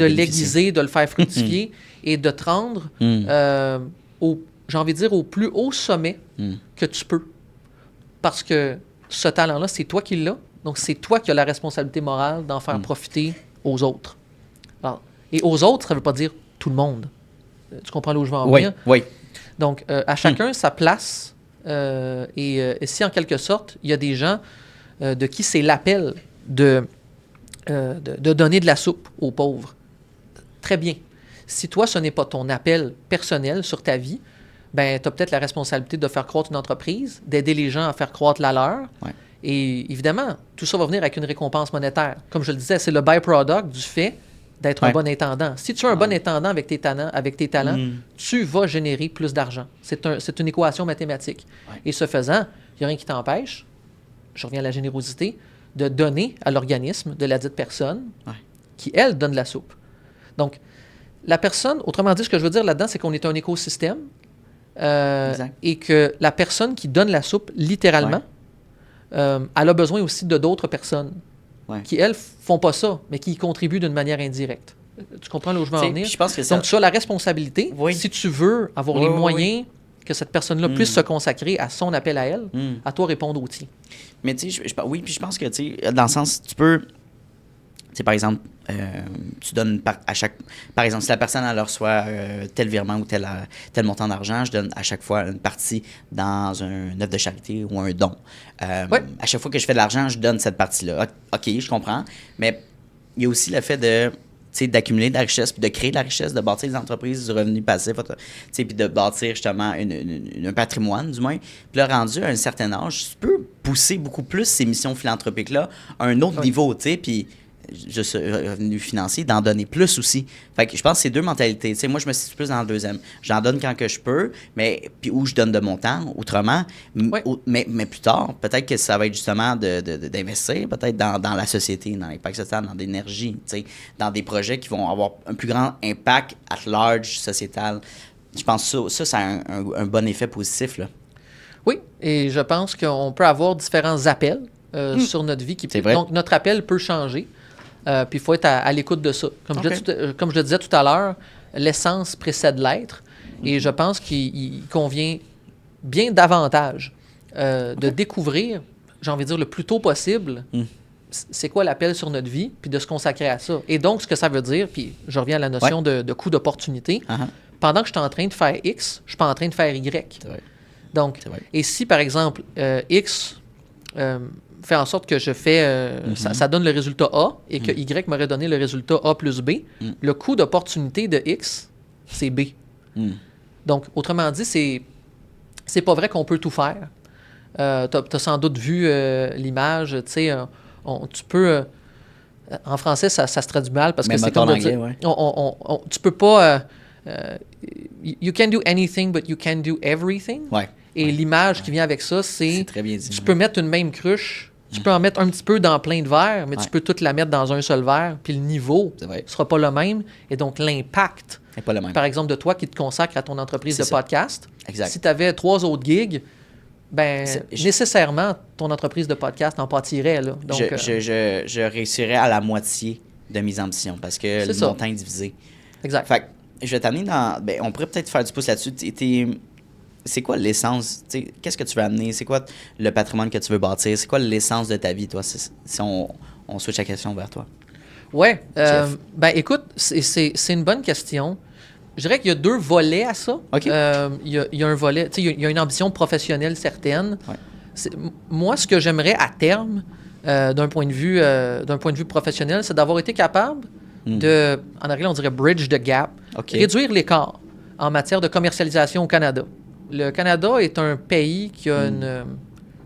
l'aiguiser, de le faire fructifier et de te rendre j'ai envie de dire, au plus haut sommet que tu peux. Parce que ce talent-là, c'est toi qui l'as. Donc, c'est toi qui as la responsabilité morale d'en faire profiter aux autres. Alors, et aux autres, ça ne veut pas dire tout le monde. Tu comprends là où je veux en venir? Oui. Donc, à chacun sa place. Et si, en quelque sorte, il y a des gens de qui c'est l'appel de donner de la soupe aux pauvres, très bien. Si toi, ce n'est pas ton appel personnel sur ta vie, ben, tu as peut-être la responsabilité de faire croître une entreprise, d'aider les gens à faire croître la leur. Ouais. Et évidemment, tout ça va venir avec une récompense monétaire. Comme je le disais, c'est le byproduct du fait d'être un bon intendant. Si tu es un bon intendant avec tes talents, tu vas générer plus d'argent. C'est une équation mathématique. Ouais. Et ce faisant, il n'y a rien qui t'empêche, je reviens à la générosité, de donner à l'organisme de la dite personne qui, elle, donne la soupe. Donc, la personne, autrement dit, ce que je veux dire là-dedans, c'est qu'on est un écosystème et que la personne qui donne la soupe, littéralement, elle a besoin aussi de d'autres personnes qui, elles, font pas ça, mais qui y contribuent d'une manière indirecte. Tu comprends là où je veux en venir? Je pense que ça... Donc, tu as la responsabilité, si tu veux avoir les moyens que cette personne-là puisse se consacrer à son appel à elle, à toi répondre au tien. Mais tu sais, oui, puis je pense que, tu sais, dans le sens, tu peux... Tu sais, par exemple, tu donnes à chaque... Par exemple, si la personne, elle reçoit tel virement ou tel montant d'argent, je donne à chaque fois une partie dans une œuvre de charité ou un don. À chaque fois que je fais de l'argent, je donne cette partie-là. OK, je comprends. Mais il y a aussi le fait d'accumuler de la richesse, puis de créer de la richesse, de bâtir des entreprises, du revenu passif, puis de bâtir justement un patrimoine, du moins. Puis là, rendu à un certain âge, tu peux pousser beaucoup plus ces missions philanthropiques-là à un autre niveau, tu sais, puis juste revenu financier, d'en donner plus aussi. Fait que je pense que c'est deux mentalités. Tu sais, moi, je me situe plus dans le deuxième. J'en donne quand que je peux, mais puis où je donne de mon temps, autrement. Mais plus tard, peut-être que ça va être justement d'investir, peut-être dans la société, dans l'impact social, dans l'énergie, tu sais, dans des projets qui vont avoir un plus grand impact at large sociétal. Je pense que ça a un bon effet positif, là. Oui, et je pense qu'on peut avoir différents appels sur notre vie. Donc, notre appel peut changer. Puis il faut être à l'écoute de ça. Comme je le disais tout à l'heure, l'essence précède l'être. Et je pense qu'il convient bien davantage de découvrir, j'ai envie de dire, le plus tôt possible, c'est quoi l'appel sur notre vie, puis de se consacrer à ça. Et donc, ce que ça veut dire, puis je reviens à la notion de coût d'opportunité, pendant que je suis en train de faire X, je suis pas en train de faire Y. Donc, et si, par exemple, X... fait en sorte que je fais... ça donne le résultat A et que Y m'aurait donné le résultat A plus B. Le coût d'opportunité de X, c'est B. Donc, autrement dit, c'est pas vrai qu'on peut tout faire. T'as sans doute vu l'image, tu sais, tu peux... en français, ça se traduit mal parce que c'est comme de dire... tu peux pas... you can do anything, but you can do everything. Et l'image qui vient avec ça, c'est très bien dit, tu peux mettre une même cruche, tu peux en mettre un petit peu dans plein de verres, mais tu peux toute la mettre dans un seul verre, puis le niveau ne sera pas le même. Et donc, l'impact, par exemple, de toi qui te consacres à ton entreprise de podcast, si tu avais 3 autres gigs, ben nécessairement, ton entreprise de podcast en pâtirait. Là. Donc, je réussirais à la moitié de mes ambitions parce que le montant est divisé. Exact. Fait que je vais t'amener dans... Ben, on pourrait peut-être faire du pouce là-dessus. C'est quoi l'essence? Qu'est-ce que tu veux amener? C'est quoi le patrimoine que tu veux bâtir? C'est quoi l'essence de ta vie, toi, si on switch la question vers toi? Oui. Ben, écoute, c'est une bonne question. Je dirais qu'il y a 2 volets à ça. Il y a un volet... Il y a une ambition professionnelle certaine. Moi, ce que j'aimerais à terme, d'un point de vue professionnel, c'est d'avoir été capable de... En anglais, on dirait « bridge the gap ». Réduire l'écart en matière de commercialisation au Canada. le Canada est un pays qui a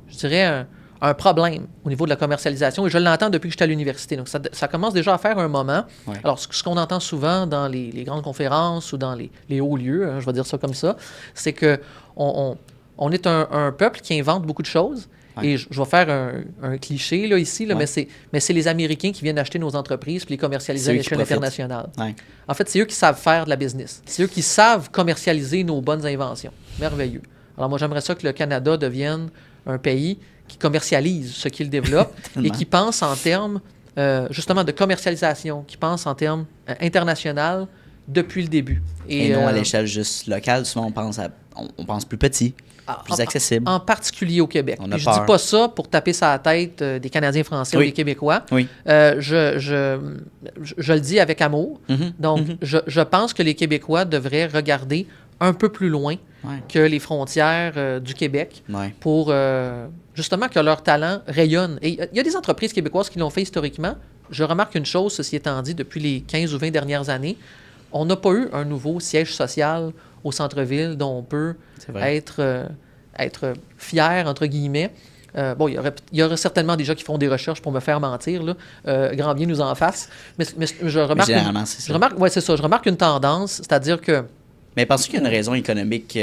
je dirais, un problème au niveau de la commercialisation, et je l'entends depuis que j'étais à l'université. Donc, ça commence déjà à faire un moment. Ouais. Alors, ce qu'on entend souvent dans les grandes conférences ou dans les hauts lieux, je vais dire ça comme ça, c'est qu'on est un peuple qui invente beaucoup de choses. Ouais. Et je vais faire un cliché là, ici, là, ouais. mais c'est les Américains qui viennent acheter nos entreprises et les commercialiser à l'échelle internationale. Ouais. En fait, c'est eux qui savent faire de la business. C'est eux qui savent commercialiser nos bonnes inventions. Merveilleux. Alors moi, j'aimerais ça que le Canada devienne un pays qui commercialise ce qu'il développe et qui pense en termes justement de commercialisation, qui pense en termes international depuis le début. Et non à l'échelle juste locale. Souvent, on pense plus petit. Plus accessible. En particulier au Québec. Je ne dis pas ça pour taper sur la tête des Canadiens français ou des Québécois. Oui. Je le dis avec amour. Donc, je pense que les Québécois devraient regarder un peu plus loin que les frontières du Québec pour justement que leur talent rayonne. Et il y a des entreprises québécoises qui l'ont fait historiquement. Je remarque une chose, ceci étant dit, depuis les 15 ou 20 dernières années, on n'a pas eu un nouveau siège social au centre-ville dont on peut être fier, entre guillemets. Bon, il y aurait certainement des gens qui font des recherches pour me faire mentir, là. Grand bien nous en fasse. Mais je remarque... Généralement, c'est ça. C'est ça. Je remarque une tendance, c'est-à-dire que... Mais penses-tu qu'il y a une raison économique,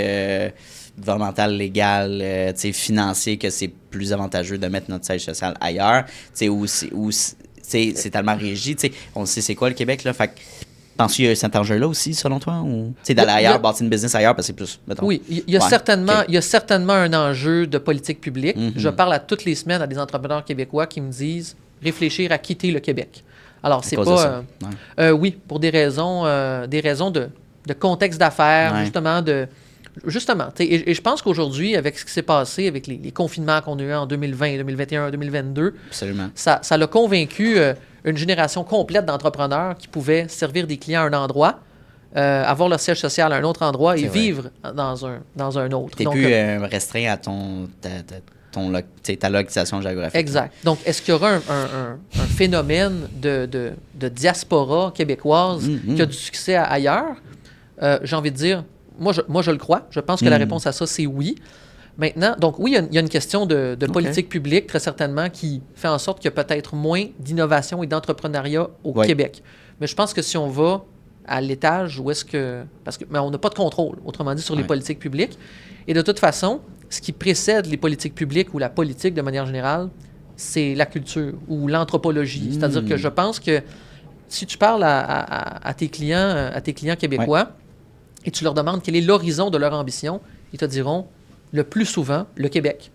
gouvernementale, légale, financière, que c'est plus avantageux de mettre notre siège social ailleurs, où c'est tellement régi, on sait c'est quoi le Québec, là, fait que penses-tu qu'il y a cet enjeu-là aussi, selon toi? Ou d'aller ailleurs, bâtir une business ailleurs, parce que c'est plus, mettons... Oui, il y a certainement un enjeu de politique publique. Je parle à toutes les semaines à des entrepreneurs québécois qui me disent réfléchir à quitter le Québec. Alors, c'est pas... oui, pour des raisons de contexte d'affaires, justement. Et je pense qu'aujourd'hui, avec ce qui s'est passé, avec les confinements qu'on a eu en 2020, 2021, 2022, absolument, ça l'a convaincu une génération complète d'entrepreneurs qui pouvaient servir des clients à un endroit, avoir leur siège social à un autre endroit et vivre dans un autre. Tu n'es plus restreint à ta localisation géographique. Exact. Donc, est-ce qu'il y aura un phénomène de diaspora québécoise qui a du succès ailleurs? J'ai envie de dire, moi je le crois. Je pense que la réponse à ça, c'est oui. Maintenant, donc oui, il y a une question de politique publique, très certainement, qui fait en sorte qu'il y a peut-être moins d'innovation et d'entrepreneuriat au Québec. Mais je pense que si on va à l'étage, où est-ce que... mais on n'a pas de contrôle, autrement dit, sur les politiques publiques. Et de toute façon, ce qui précède les politiques publiques ou la politique de manière générale, c'est la culture ou l'anthropologie. C'est-à-dire que je pense que si tu parles à tes clients québécois et tu leur demandes quel est l'horizon de leur ambition, ils te diront le plus souvent le Québec.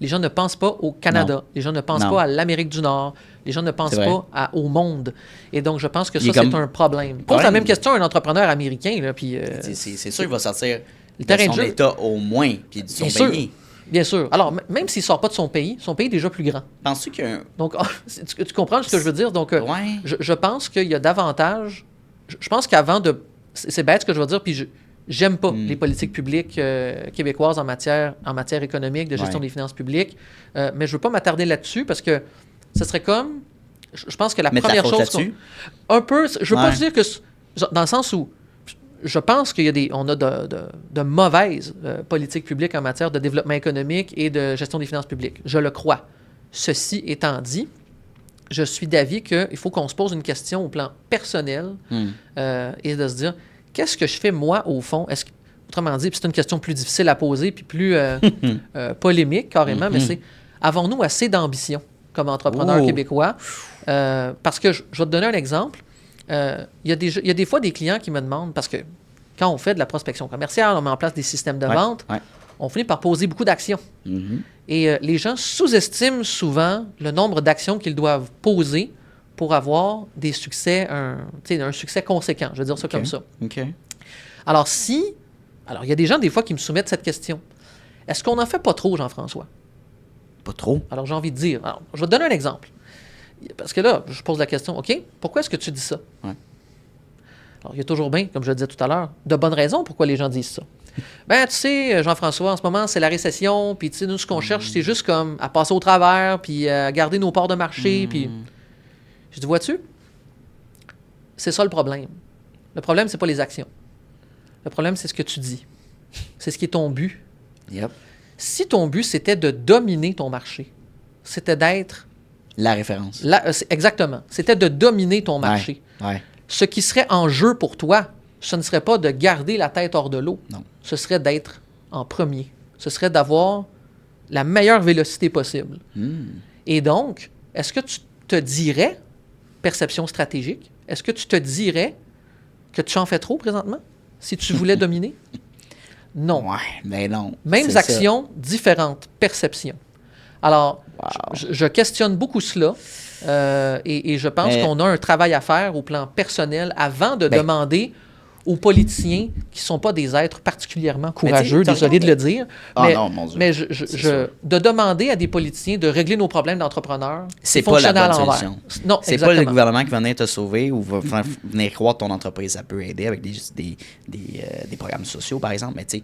Les gens ne pensent pas au Canada. Non. Les gens ne pensent pas à l'Amérique du Nord. Les gens ne pensent pas au monde. Et donc, je pense que ça, c'est un problème. Pose la même question à un entrepreneur américain. Là, puis, c'est sûr qu'il va sortir de son État au moins, puis de son pays. Bien sûr. Alors, même s'il ne sort pas de son pays est déjà plus grand. Penses-tu que... Donc, tu comprends ce que je veux dire? Donc, je pense qu'il y a davantage... Je pense qu'avant de... C'est bête ce que je veux dire, puis j'aime pas les politiques publiques québécoises en matière économique, de gestion des finances publiques, mais je veux pas m'attarder là-dessus parce que ce serait comme... Je pense que la première chose... Un peu... Je veux pas dire que... Dans le sens où je pense qu'on a de mauvaises politiques publiques en matière de développement économique et de gestion des finances publiques. Je le crois. Ceci étant dit, je suis d'avis qu'il faut qu'on se pose une question au plan personnel et de se dire, qu'est-ce que je fais moi au fond? Autrement dit, c'est une question plus difficile à poser puis plus polémique carrément, mais c'est, avons-nous assez d'ambition comme entrepreneurs québécois? Parce que je vais te donner un exemple. Il y a des fois des clients qui me demandent, parce que quand on fait de la prospection commerciale, on met en place des systèmes de vente, on finit par poser beaucoup d'actions. Et les gens sous-estiment souvent le nombre d'actions qu'ils doivent poser pour avoir des succès, un succès conséquent. Je vais dire ça comme ça. Alors, il y a des gens, des fois, qui me soumettent cette question. Est-ce qu'on n'en fait pas trop, Jean-François? Pas trop? Alors, j'ai envie de dire. Alors, je vais te donner un exemple. Parce que là, je pose la question, OK, pourquoi est-ce que tu dis ça? Alors, il y a toujours bien, comme je le disais tout à l'heure, de bonnes raisons pourquoi les gens disent ça. Ben, tu sais, Jean-François, en ce moment, c'est la récession, puis tu sais, nous, ce qu'on cherche, c'est juste comme à passer au travers, puis à garder nos parts de marché, puis... Je dis, vois-tu, c'est ça le problème. Le problème, c'est pas les actions. Le problème, c'est ce que tu dis. C'est ce qui est ton but Yep. Si ton but, c'était de dominer ton marché, c'était d'être... La référence. Exactement. C'était de dominer ton marché. Ouais. Ce qui serait en jeu pour toi, ce ne serait pas de garder la tête hors de l'eau. Non. Ce serait d'être en premier. Ce serait d'avoir la meilleure vélocité possible. Et donc, est-ce que tu te dirais, perception stratégique, est-ce que tu te dirais que tu en fais trop présentement si tu voulais dominer? Non. Ouais, mais non. Mêmes actions, différentes perceptions. Alors, je questionne beaucoup cela et je pense qu'on a un travail à faire au plan personnel avant de demander aux politiciens qui ne sont pas des êtres particulièrement courageux, désolé de le dire, mais de demander à des politiciens de régler nos problèmes d'entrepreneurs, c'est pas la bonne solution. Non, c'est pas le gouvernement qui va venir te sauver ou va venir croire ton entreprise. Ça peut aider avec des programmes sociaux, par exemple, mais tu sais,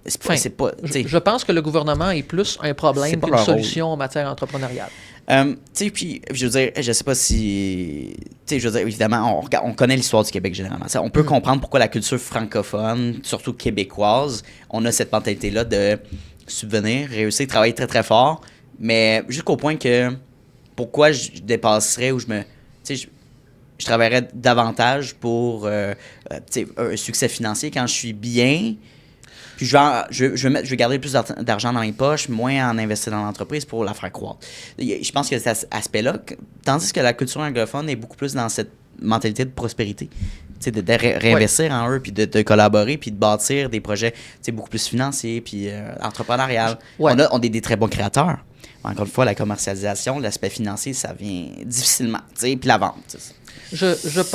je pense que le gouvernement est plus un problème qu'une solution en matière entrepreneuriale. Puis, je veux dire, je sais pas si... Tu sais, je veux dire, évidemment, on connaît l'histoire du Québec généralement. On peut comprendre pourquoi la culture francophone, surtout québécoise, on a cette mentalité-là de subvenir, réussir, travailler très, très fort, mais jusqu'au point que pourquoi je dépasserais ou je travaillerais davantage pour un succès financier quand je suis bien. Puis je vais garder plus d'argent dans mes poches, moins en investir dans l'entreprise pour la faire croître. Je pense que cet aspect-là, tandis que la culture anglophone est beaucoup plus dans cette mentalité de prospérité, de réinvestir en eux, puis de collaborer, puis de bâtir des projets beaucoup plus financiers, puis entrepreneurial. On a des très bons créateurs. Encore une fois, la commercialisation, l'aspect financier, ça vient difficilement. Puis la vente.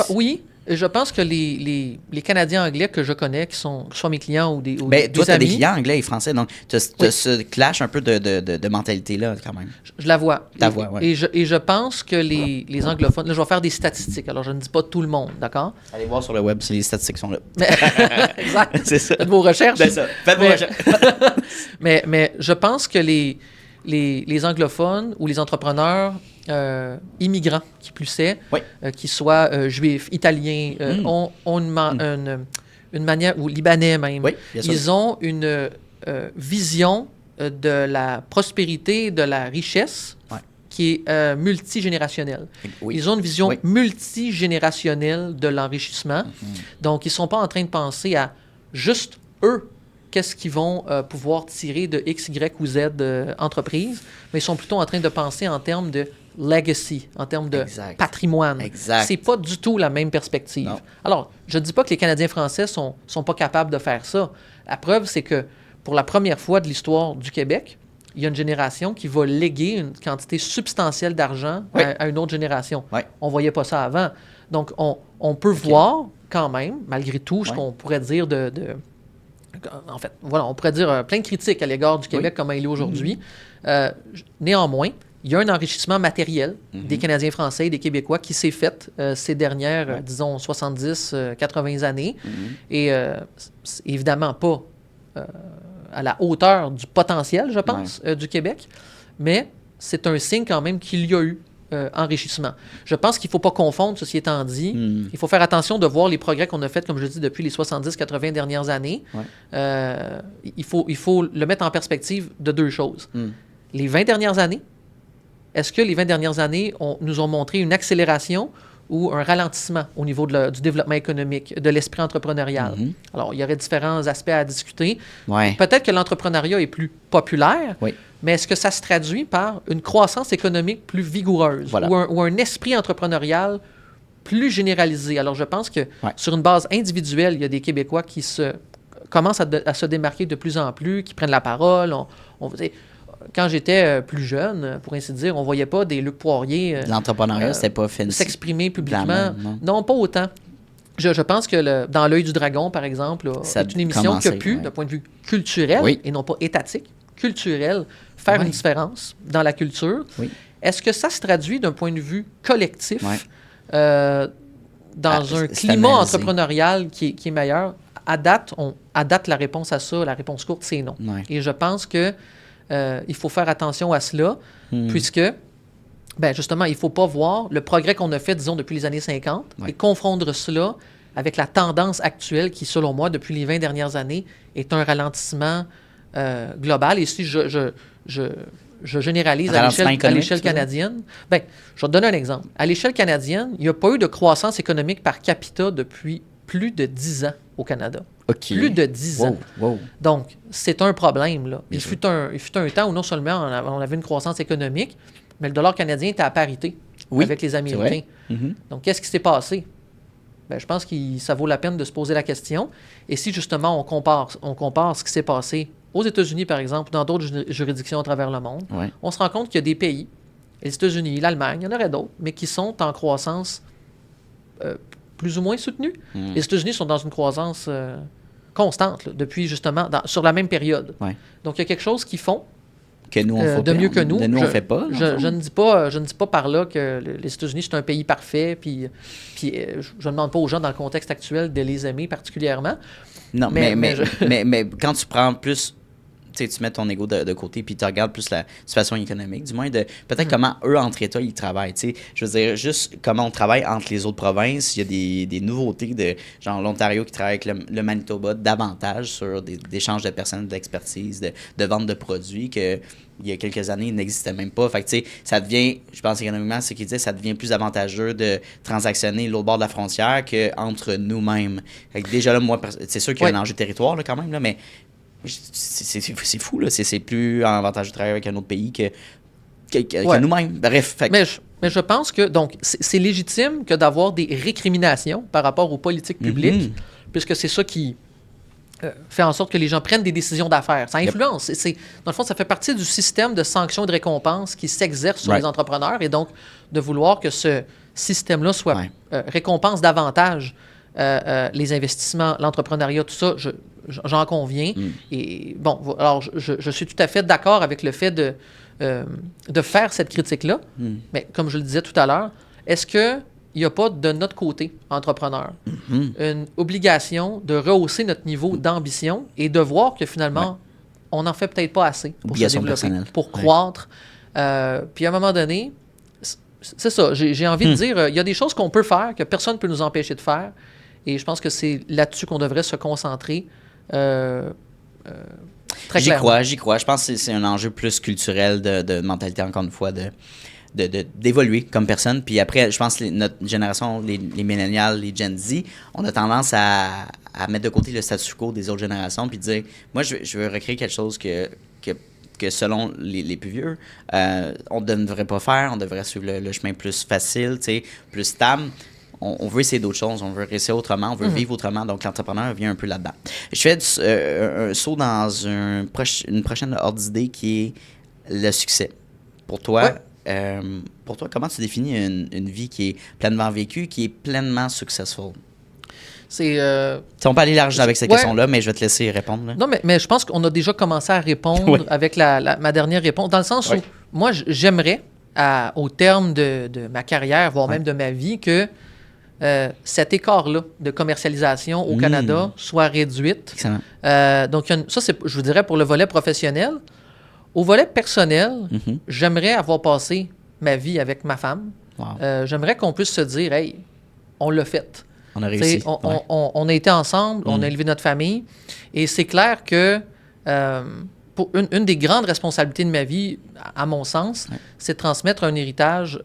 Oui. Je pense que les Canadiens anglais que je connais, qui sont soit mes clients ou des toi, des tu as amis, des clients anglais et français, donc tu as ce clash un peu de mentalité-là, quand même. Je la vois. Ouais. Et je pense que les anglophones... Là, je vais faire des statistiques. Alors, je ne dis pas tout le monde, d'accord? Allez voir sur le web si les statistiques sont là. Exact. C'est ça. Faites vos recherches. C'est ça. Faites vos recherches. mais je pense que les anglophones ou les entrepreneurs immigrants, qui plus est, qui soient juifs, italiens, ont une manière, ou libanais même, ils ont une vision de la prospérité, de la richesse qui est multigénérationnelle. Ils ont une vision multigénérationnelle de l'enrichissement. Donc, ils ne sont pas en train de penser à juste eux, qu'est-ce qu'ils vont pouvoir tirer de X, Y ou Z entreprise, mais ils sont plutôt en train de penser en termes de legacy, en termes de patrimoine. C'est pas du tout la même perspective. Non. Alors, je ne dis pas que les Canadiens français sont pas capables de faire ça. La preuve, c'est que pour la première fois de l'histoire du Québec, il y a une génération qui va léguer une quantité substantielle d'argent à une autre génération. On ne voyait pas ça avant. Donc, on peut voir quand même, malgré tout, ce qu'on pourrait dire en fait, voilà, on pourrait dire plein de critiques à l'égard du Québec, comment il est aujourd'hui. Néanmoins, il y a un enrichissement matériel des Canadiens français et des Québécois qui s'est fait ces dernières, disons, 70, 80 années. Et c'est évidemment pas à la hauteur du potentiel, je pense, du Québec, mais c'est un signe quand même qu'il y a eu enrichissement. Je pense qu'il ne faut pas confondre, ceci étant dit. Il faut faire attention de voir les progrès qu'on a faits, comme je dis, depuis les 70-80 dernières années. Il faut le mettre en perspective de deux choses. Les 20 dernières années, est-ce que les 20 dernières années nous ont montré une accélération ou un ralentissement au niveau du développement économique, de l'esprit entrepreneurial? Alors, il y aurait différents aspects à discuter. Peut-être que l'entrepreneuriat est plus populaire, mais est-ce que ça se traduit par une croissance économique plus vigoureuse ou un esprit entrepreneurial plus généralisé? Alors, je pense que sur une base individuelle, il y a des Québécois qui commencent à se démarquer de plus en plus, qui prennent la parole. Quand j'étais plus jeune, pour ainsi dire, on ne voyait pas des Luc Poirier l'entrepreneuriat, c'était pas fancy. S'exprimer publiquement. Non, pas autant. Je pense que dans l'œil du dragon, par exemple, c'est une émission qui a pu, d'un point de vue culturel, et non pas étatique, culturel, faire une différence dans la culture. Est-ce que ça se traduit d'un point de vue collectif dans un climat entrepreneurial qui est meilleur? À date, la réponse à ça, la réponse courte, c'est non. Et je pense que il faut faire attention à cela, puisque, justement, il ne faut pas voir le progrès qu'on a fait, disons, depuis les années 50 et confondre cela avec la tendance actuelle qui, selon moi, depuis les 20 dernières années, est un ralentissement global. Et si je généralise à l'échelle canadienne, bien, je vais te donner un exemple. À l'échelle canadienne, il n'y a pas eu de croissance économique par capita depuis plus de 10 ans au Canada. Okay. Plus de 10 ans. Wow. Donc, c'est un problème, là. Il fut un temps où non seulement on avait une croissance économique, mais le dollar canadien était à parité avec les Américains. Mm-hmm. Donc, qu'est-ce qui s'est passé? Bien, je pense que ça vaut la peine de se poser la question. Et si, justement, on compare ce qui s'est passé aux États-Unis, par exemple, ou dans d'autres juridictions à travers le monde, on se rend compte qu'il y a des pays, les États-Unis, l'Allemagne, il y en aurait d'autres, mais qui sont en croissance plus ou moins soutenue. Les États-Unis sont dans une croissance constante, là, depuis, justement, sur la même période. Donc, il y a quelque chose qu'ils font que nous, on fait de mieux que nous. De nous, on fait pas. Je ne dis pas par là que les États-Unis, c'est un pays parfait, puis je ne demande pas aux gens, dans le contexte actuel, de les aimer particulièrement. Non, mais quand tu prends plus... Tu mets ton ego de côté puis tu regardes plus la situation économique, du moins de peut-être comment eux, entre États, ils travaillent. T'sais. Je veux dire, juste comment on travaille entre les autres provinces. Il y a des nouveautés de genre l'Ontario qui travaille avec le Manitoba davantage sur des échanges de personnes, d'expertise, de vente de produits que il y a quelques années, il n'existait même pas. Fait que, tu sais, ça devient, je pense économiquement, c'est ce qu'il disait, ça devient plus avantageux de transactionner l'autre bord de la frontière qu'entre nous-mêmes. Fait que déjà là, moi, c'est sûr qu'il y a un enjeu de territoire là, quand même, là, mais c'est fou, là. C'est plus avantageux de travailler avec un autre pays que nous-mêmes. Bref. Mais je pense que, donc, c'est légitime que d'avoir des récriminations par rapport aux politiques publiques, puisque c'est ça qui fait en sorte que les gens prennent des décisions d'affaires. Ça influence. Dans le fond, ça fait partie du système de sanctions et de récompenses qui s'exerce sur les entrepreneurs, et donc de vouloir que ce système-là soit récompense davantage les investissements, l'entrepreneuriat, tout ça, j'en conviens. Et bon, alors je suis tout à fait d'accord avec le fait de faire cette critique-là. Mais comme je le disais tout à l'heure, est-ce qu'il n'y a pas de notre côté, entrepreneur, une obligation de rehausser notre niveau d'ambition et de voir que finalement, on n'en fait peut-être pas assez pour se développer, pour croître. Puis à un moment donné, c'est ça, j'ai envie de dire, il y a des choses qu'on peut faire que personne ne peut nous empêcher de faire. Et je pense que c'est là-dessus qu'on devrait se concentrer très clairement. J'y crois. Je pense que c'est un enjeu plus culturel de mentalité, encore une fois, d'évoluer comme personne. Puis après, je pense que notre génération, les millennials, les Gen Z, on a tendance à mettre de côté le statu quo des autres générations puis dire, moi, je veux recréer quelque chose que selon les plus vieux, on ne devrait pas faire. On devrait suivre le chemin plus facile, plus stable. On veut essayer d'autres choses, on veut réussir autrement, on veut vivre autrement. Donc, l'entrepreneur vient un peu là-dedans. Je fais un saut dans une prochaine ordre d'idée qui est le succès. Pour toi, comment tu définis une vie qui est pleinement vécue, qui est pleinement successful? On peut aller large avec cette question-là, mais je vais te laisser répondre. Là. Non, mais je pense qu'on a déjà commencé à répondre avec ma dernière réponse, dans le sens où moi, j'aimerais, au terme de ma carrière, voire même de ma vie, que cet écart-là de commercialisation au Canada soit réduite. Excellent. Donc, ça, je vous dirais, pour le volet professionnel. Au volet personnel, j'aimerais avoir passé ma vie avec ma femme. Wow. J'aimerais qu'on puisse se dire, hey, on l'a fait. On a réussi. On a été ensemble, on a élevé notre famille. Et c'est clair que pour une des grandes responsabilités de ma vie, à mon sens, c'est de transmettre un héritage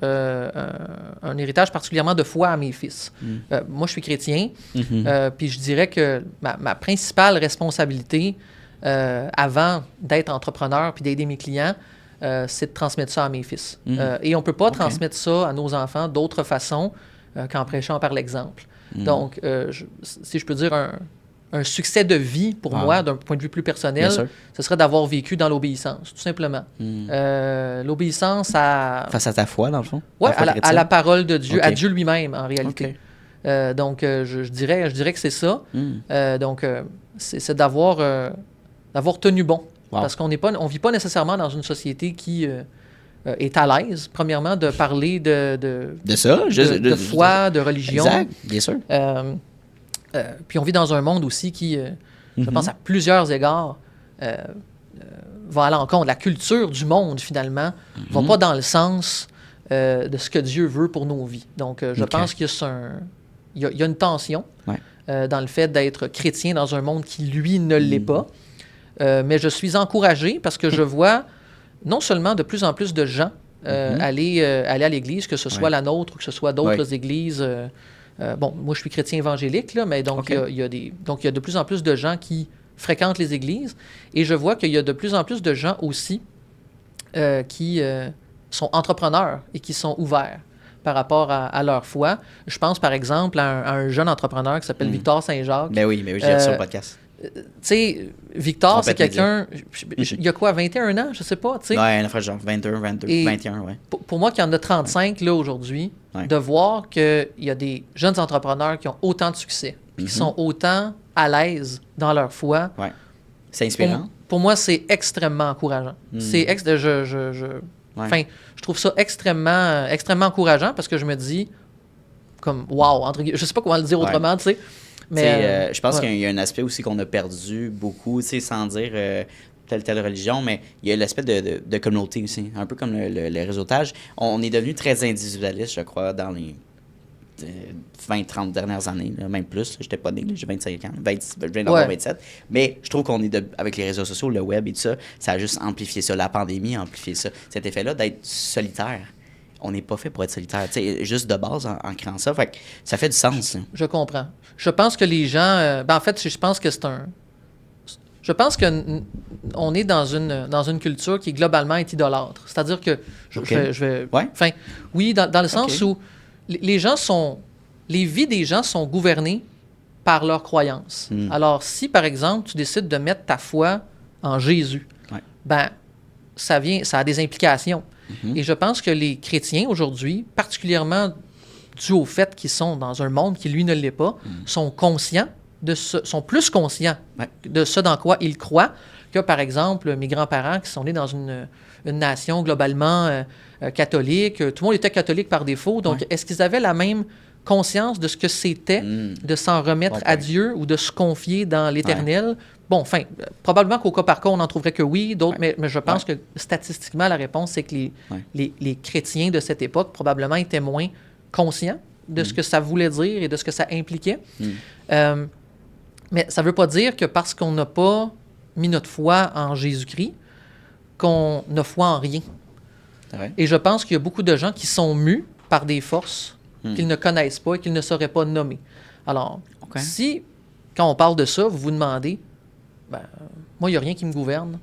particulièrement de foi à mes fils. Moi, je suis chrétien, puis je dirais que ma principale responsabilité avant d'être entrepreneur puis d'aider mes clients, c'est de transmettre ça à mes fils. Et on ne peut pas transmettre ça à nos enfants d'autre façon qu'en prêchant par l'exemple. Donc, si je peux dire un succès de vie pour moi, d'un point de vue plus personnel, ce serait d'avoir vécu dans l'obéissance, tout simplement. L'obéissance face à ta foi, dans le fond? Oui, à la parole de Dieu, à Dieu lui-même, en réalité. Donc, je dirais que c'est ça. Donc, c'est d'avoir tenu bon. Parce qu'on ne vit pas nécessairement dans une société qui est à l'aise, premièrement, de parler de foi, de religion. Exact, bien sûr. Puis on vit dans un monde aussi qui, je pense à plusieurs égards, va à l'encontre. La culture du monde, finalement, va pas dans le sens de ce que Dieu veut pour nos vies. Donc, je pense qu'il y a une tension dans le fait d'être chrétien dans un monde qui, lui, ne l'est pas. mais je suis encouragé parce que je vois non seulement de plus en plus de gens aller à l'église, que ce soit la nôtre ou que ce soit d'autres églises. Bon, moi, je suis chrétien évangélique, là, mais donc, il y a de plus en plus de gens qui fréquentent les églises. Et je vois qu'il y a de plus en plus de gens aussi qui sont entrepreneurs et qui sont ouverts par rapport à leur foi. Je pense, par exemple, à un jeune entrepreneur qui s'appelle Victor Saint-Jacques. Ben oui, j'ai vu sur le podcast. Tu sais, Victor, c'est quelqu'un... Il y a quoi, 21 ans? Je sais pas, tu sais. Ouais, un frère genre 22, 21, ouais. Pour moi, qui en a 35, là, aujourd'hui, de voir qu'il y a des jeunes entrepreneurs qui ont autant de succès, puis qui sont autant à l'aise dans leur foi. Ouais. C'est inspirant. Pour moi, c'est extrêmement encourageant. Enfin, je trouve ça extrêmement encourageant parce que je me dis, comme, wow, je sais pas comment le dire autrement, tu sais. Mais je pense qu'il y a un aspect aussi qu'on a perdu beaucoup, sans dire telle religion, mais il y a l'aspect de communauté aussi, un peu comme le réseautage. On est devenu très individualiste, je crois, dans les 20-30 dernières années, là, même plus. J'étais pas né, j'ai 25 ans, je viens d'avoir 27. Mais je trouve qu'on est, avec les réseaux sociaux, le web et tout ça, ça a juste amplifié ça. La pandémie a amplifié ça. Cet effet-là d'être solitaire. On n'est pas fait pour être solitaire. T'sais, juste de base, en créant ça, fait que ça fait du sens. Je comprends. Je pense que les gens... en fait, je pense que c'est un... Je pense qu'on est dans une culture qui globalement est idolâtre. C'est-à-dire que... Je vais enfin, oui, dans le sens où les gens sont... Les vies des gens sont gouvernées par leurs croyances. Alors, si, par exemple, tu décides de mettre ta foi en Jésus, ça a des implications. Et je pense que les chrétiens, aujourd'hui, particulièrement dû au fait qu'ils sont dans un monde qui, lui, ne l'est pas, sont conscients sont plus conscients de ce dans quoi ils croient que, par exemple, mes grands-parents qui sont nés dans une nation globalement catholique. Tout le monde était catholique par défaut. Donc, est-ce qu'ils avaient la même conscience de ce que c'était de s'en remettre à Dieu ou de se confier dans l'Éternel? Bon, enfin, probablement qu'au cas par cas, on n'en trouverait que oui, d'autres, mais je pense que statistiquement, la réponse, c'est que les chrétiens de cette époque probablement étaient moins conscients de ce que ça voulait dire et de ce que ça impliquait. Mais ça ne veut pas dire que parce qu'on n'a pas mis notre foi en Jésus-Christ, qu'on n'a foi en rien. Et je pense qu'il y a beaucoup de gens qui sont mus par des forces qu'ils ne connaissent pas et qu'ils ne sauraient pas nommer. Alors, si, quand on parle de ça, vous vous demandez, moi, il n'y a rien qui me gouverne.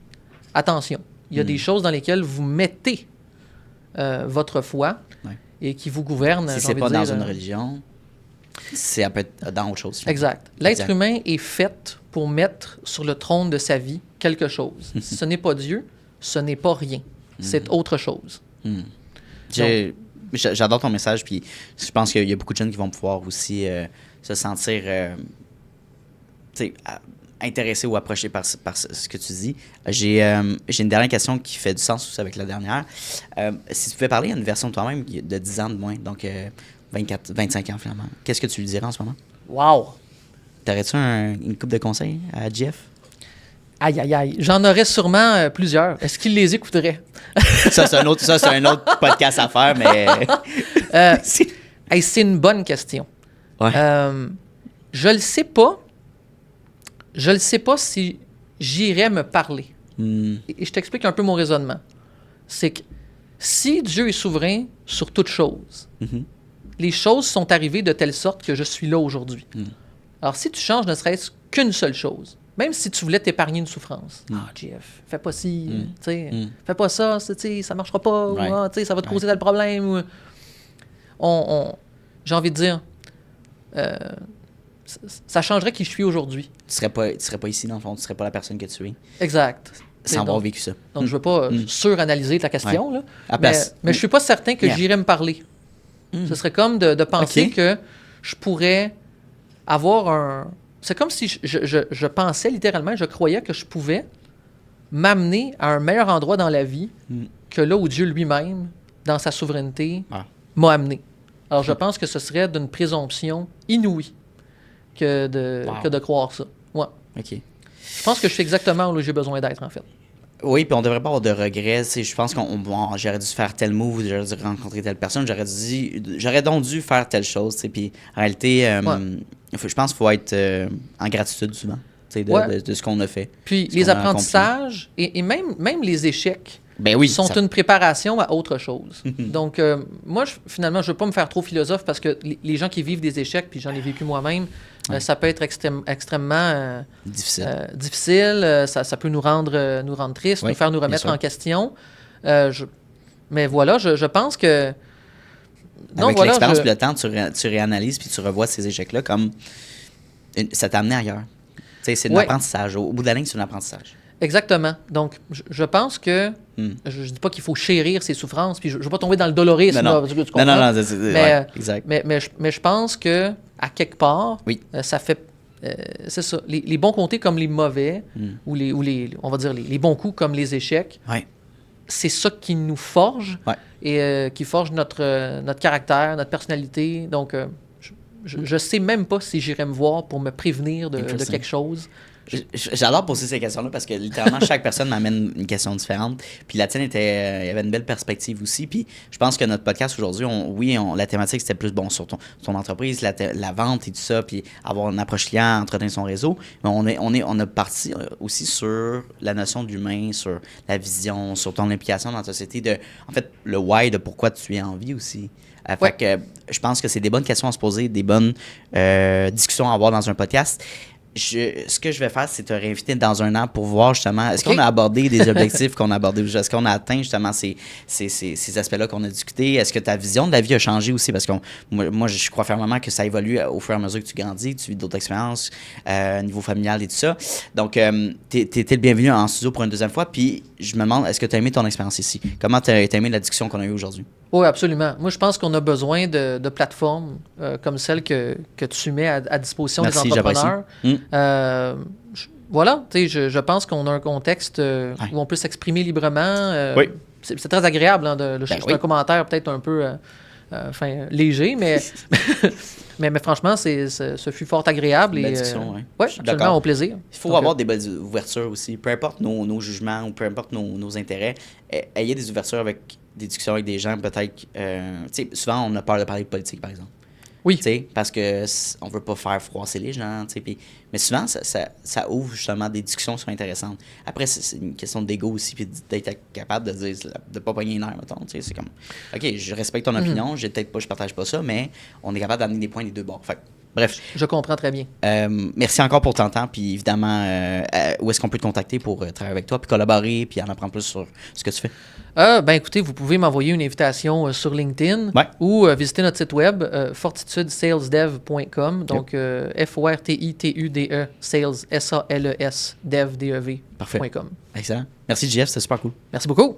Attention, il y a des choses dans lesquelles vous mettez votre foi et qui vous gouvernent. Si ce n'est pas dans une religion, c'est peut-être dans autre chose. Exact. L'être humain est fait pour mettre sur le trône de sa vie quelque chose. Si ce n'est pas Dieu, ce n'est pas rien. C'est autre chose. J'adore ton message, puis je pense qu'il y a beaucoup de jeunes qui vont pouvoir aussi se sentir intéressés ou approchés par ce que tu dis. J'ai une dernière question qui fait du sens aussi avec la dernière. Si tu pouvais parler à une version de toi-même de 10 ans de moins, donc 25 ans finalement, qu'est-ce que tu lui dirais en ce moment? Wow! T'aurais-tu une couple de conseils à Jeff? Aïe, aïe, aïe. J'en aurais sûrement plusieurs. Est-ce qu'il les écouterait? Ça, c'est un autre podcast à faire, mais... c'est une bonne question. Ouais. Je le sais pas. Je ne sais pas si j'irais me parler. Et je t'explique un peu mon raisonnement. C'est que si Dieu est souverain sur toute chose, les choses sont arrivées de telle sorte que je suis là aujourd'hui. Alors, si tu changes ne serait-ce qu'une seule chose, même si tu voulais t'épargner une souffrance, Jeff, fais pas ci, fais pas ça, ça marchera pas, ou, ça va te causer tel problème. J'ai envie de dire, ça changerait qui je suis aujourd'hui. Tu serais pas ici, dans le fond, tu serais pas la personne que tu es. Exact. Sans avoir vécu ça. Donc, je veux pas suranalyser ta question, là, mais je suis pas certain que j'irais me parler. Ce serait comme de penser que je pourrais avoir un... C'est comme si je pensais littéralement, je croyais que je pouvais m'amener à un meilleur endroit dans la vie que là où Dieu lui-même, dans sa souveraineté, m'a amené. Alors, je pense que ce serait d'une présomption inouïe que de croire ça. Ouais. OK. Je pense que je suis exactement où j'ai besoin d'être, en fait. Oui, puis on devrait pas avoir de regrets. Je pense j'aurais dû faire tel move, j'aurais dû rencontrer telle personne, j'aurais donc dû faire telle chose. Puis en réalité, je pense qu'il faut être en gratitude souvent. de ce qu'on a fait. Puis les apprentissages et même les échecs sont une préparation à autre chose. Donc, moi, finalement, je ne veux pas me faire trop philosophe parce que les gens qui vivent des échecs, puis j'en ai vécu moi-même, ça peut être extrêmement difficile. Ça peut nous rendre tristes, nous faire nous remettre en question. Mais voilà, je pense que... Avec l'expérience et le temps, tu réanalyses puis tu revois ces échecs-là comme... Ça t'a amené ailleurs. C'est un apprentissage. Au bout de la ligne, c'est un apprentissage. Exactement. Donc, je pense que... Je ne dis pas qu'il faut chérir ses souffrances, puis je ne veux pas tomber dans le dolorisme. Non, exact. Mais je pense que à quelque part, ça fait... c'est ça. Les bons côtés comme les mauvais, ou on va dire les bons coups comme les échecs, c'est ça qui nous forge et qui forge notre caractère, notre personnalité. Donc, je sais même pas si j'irai me voir pour me prévenir de quelque chose. J'adore poser ces questions-là parce que littéralement, chaque personne m'amène une question différente. Puis la tienne il y avait une belle perspective aussi. Puis je pense que notre podcast aujourd'hui, la thématique c'était plus sur ton entreprise, la vente et tout ça, puis avoir une approche client, entretenir son réseau. Mais on a parti aussi sur la notion d'humain, sur la vision, sur ton implication dans la société, en fait, le why de pourquoi tu es en vie aussi. Fait que je pense que c'est des bonnes questions à se poser, des bonnes discussions à avoir dans un podcast. Ce que je vais faire, c'est te réinviter dans un an pour voir justement, est-ce qu'on a abordé des objectifs qu'on a abordés, est-ce qu'on a atteint justement ces aspects-là qu'on a discutés, est-ce que ta vision de la vie a changé aussi, parce que moi je crois fermement que ça évolue au fur et à mesure que tu grandis, tu vis d'autres expériences, niveau familial et tout ça. Donc, t'es le bienvenu en studio pour une deuxième fois, puis je me demande, est-ce que tu as aimé ton expérience ici? Comment tu as aimé la discussion qu'on a eue aujourd'hui? Oui, absolument. Moi, je pense qu'on a besoin de plateformes comme celle que tu mets à disposition des entrepreneurs. Voilà, je pense qu'on a un contexte où on peut s'exprimer librement. C'est très agréable. C'est un commentaire peut-être un peu léger, mais, mais franchement, ce fut fort agréable. Belle discussion, oui, absolument, au plaisir. Il faut avoir des belles ouvertures aussi. Peu importe nos jugements ou peu importe nos intérêts, ayez des ouvertures avec des discussions avec des gens, peut-être... souvent, on a peur de parler de politique, par exemple. Oui. Parce qu'on veut pas faire froisser les gens. Mais souvent, ça ouvre justement des discussions qui sont intéressantes. Après, c'est une question d'ego aussi, puis d'être capable de dire, de pas pogner une heure, mettons. C'est comme, OK, je respecte ton opinion, je partage pas ça, mais on est capable d'amener des points des deux bords. Fait, bref. Je comprends très bien. Merci encore pour ton temps, puis évidemment, où est-ce qu'on peut te contacter pour travailler avec toi, puis collaborer, puis en apprendre plus sur ce que tu fais? Écoutez, vous pouvez m'envoyer une invitation sur LinkedIn ou visiter notre site web, fortitudesalesdev.com. Donc, FORTITUDE, sales, SALES, dev, DEV.com. Excellent. Merci, JF, c'était super cool. Merci beaucoup.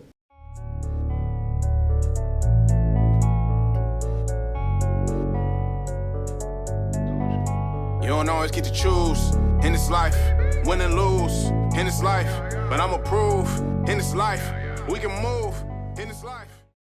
You don't always get to choose in this life, win and lose in this life, but I'ma prove in this life we can move in this life.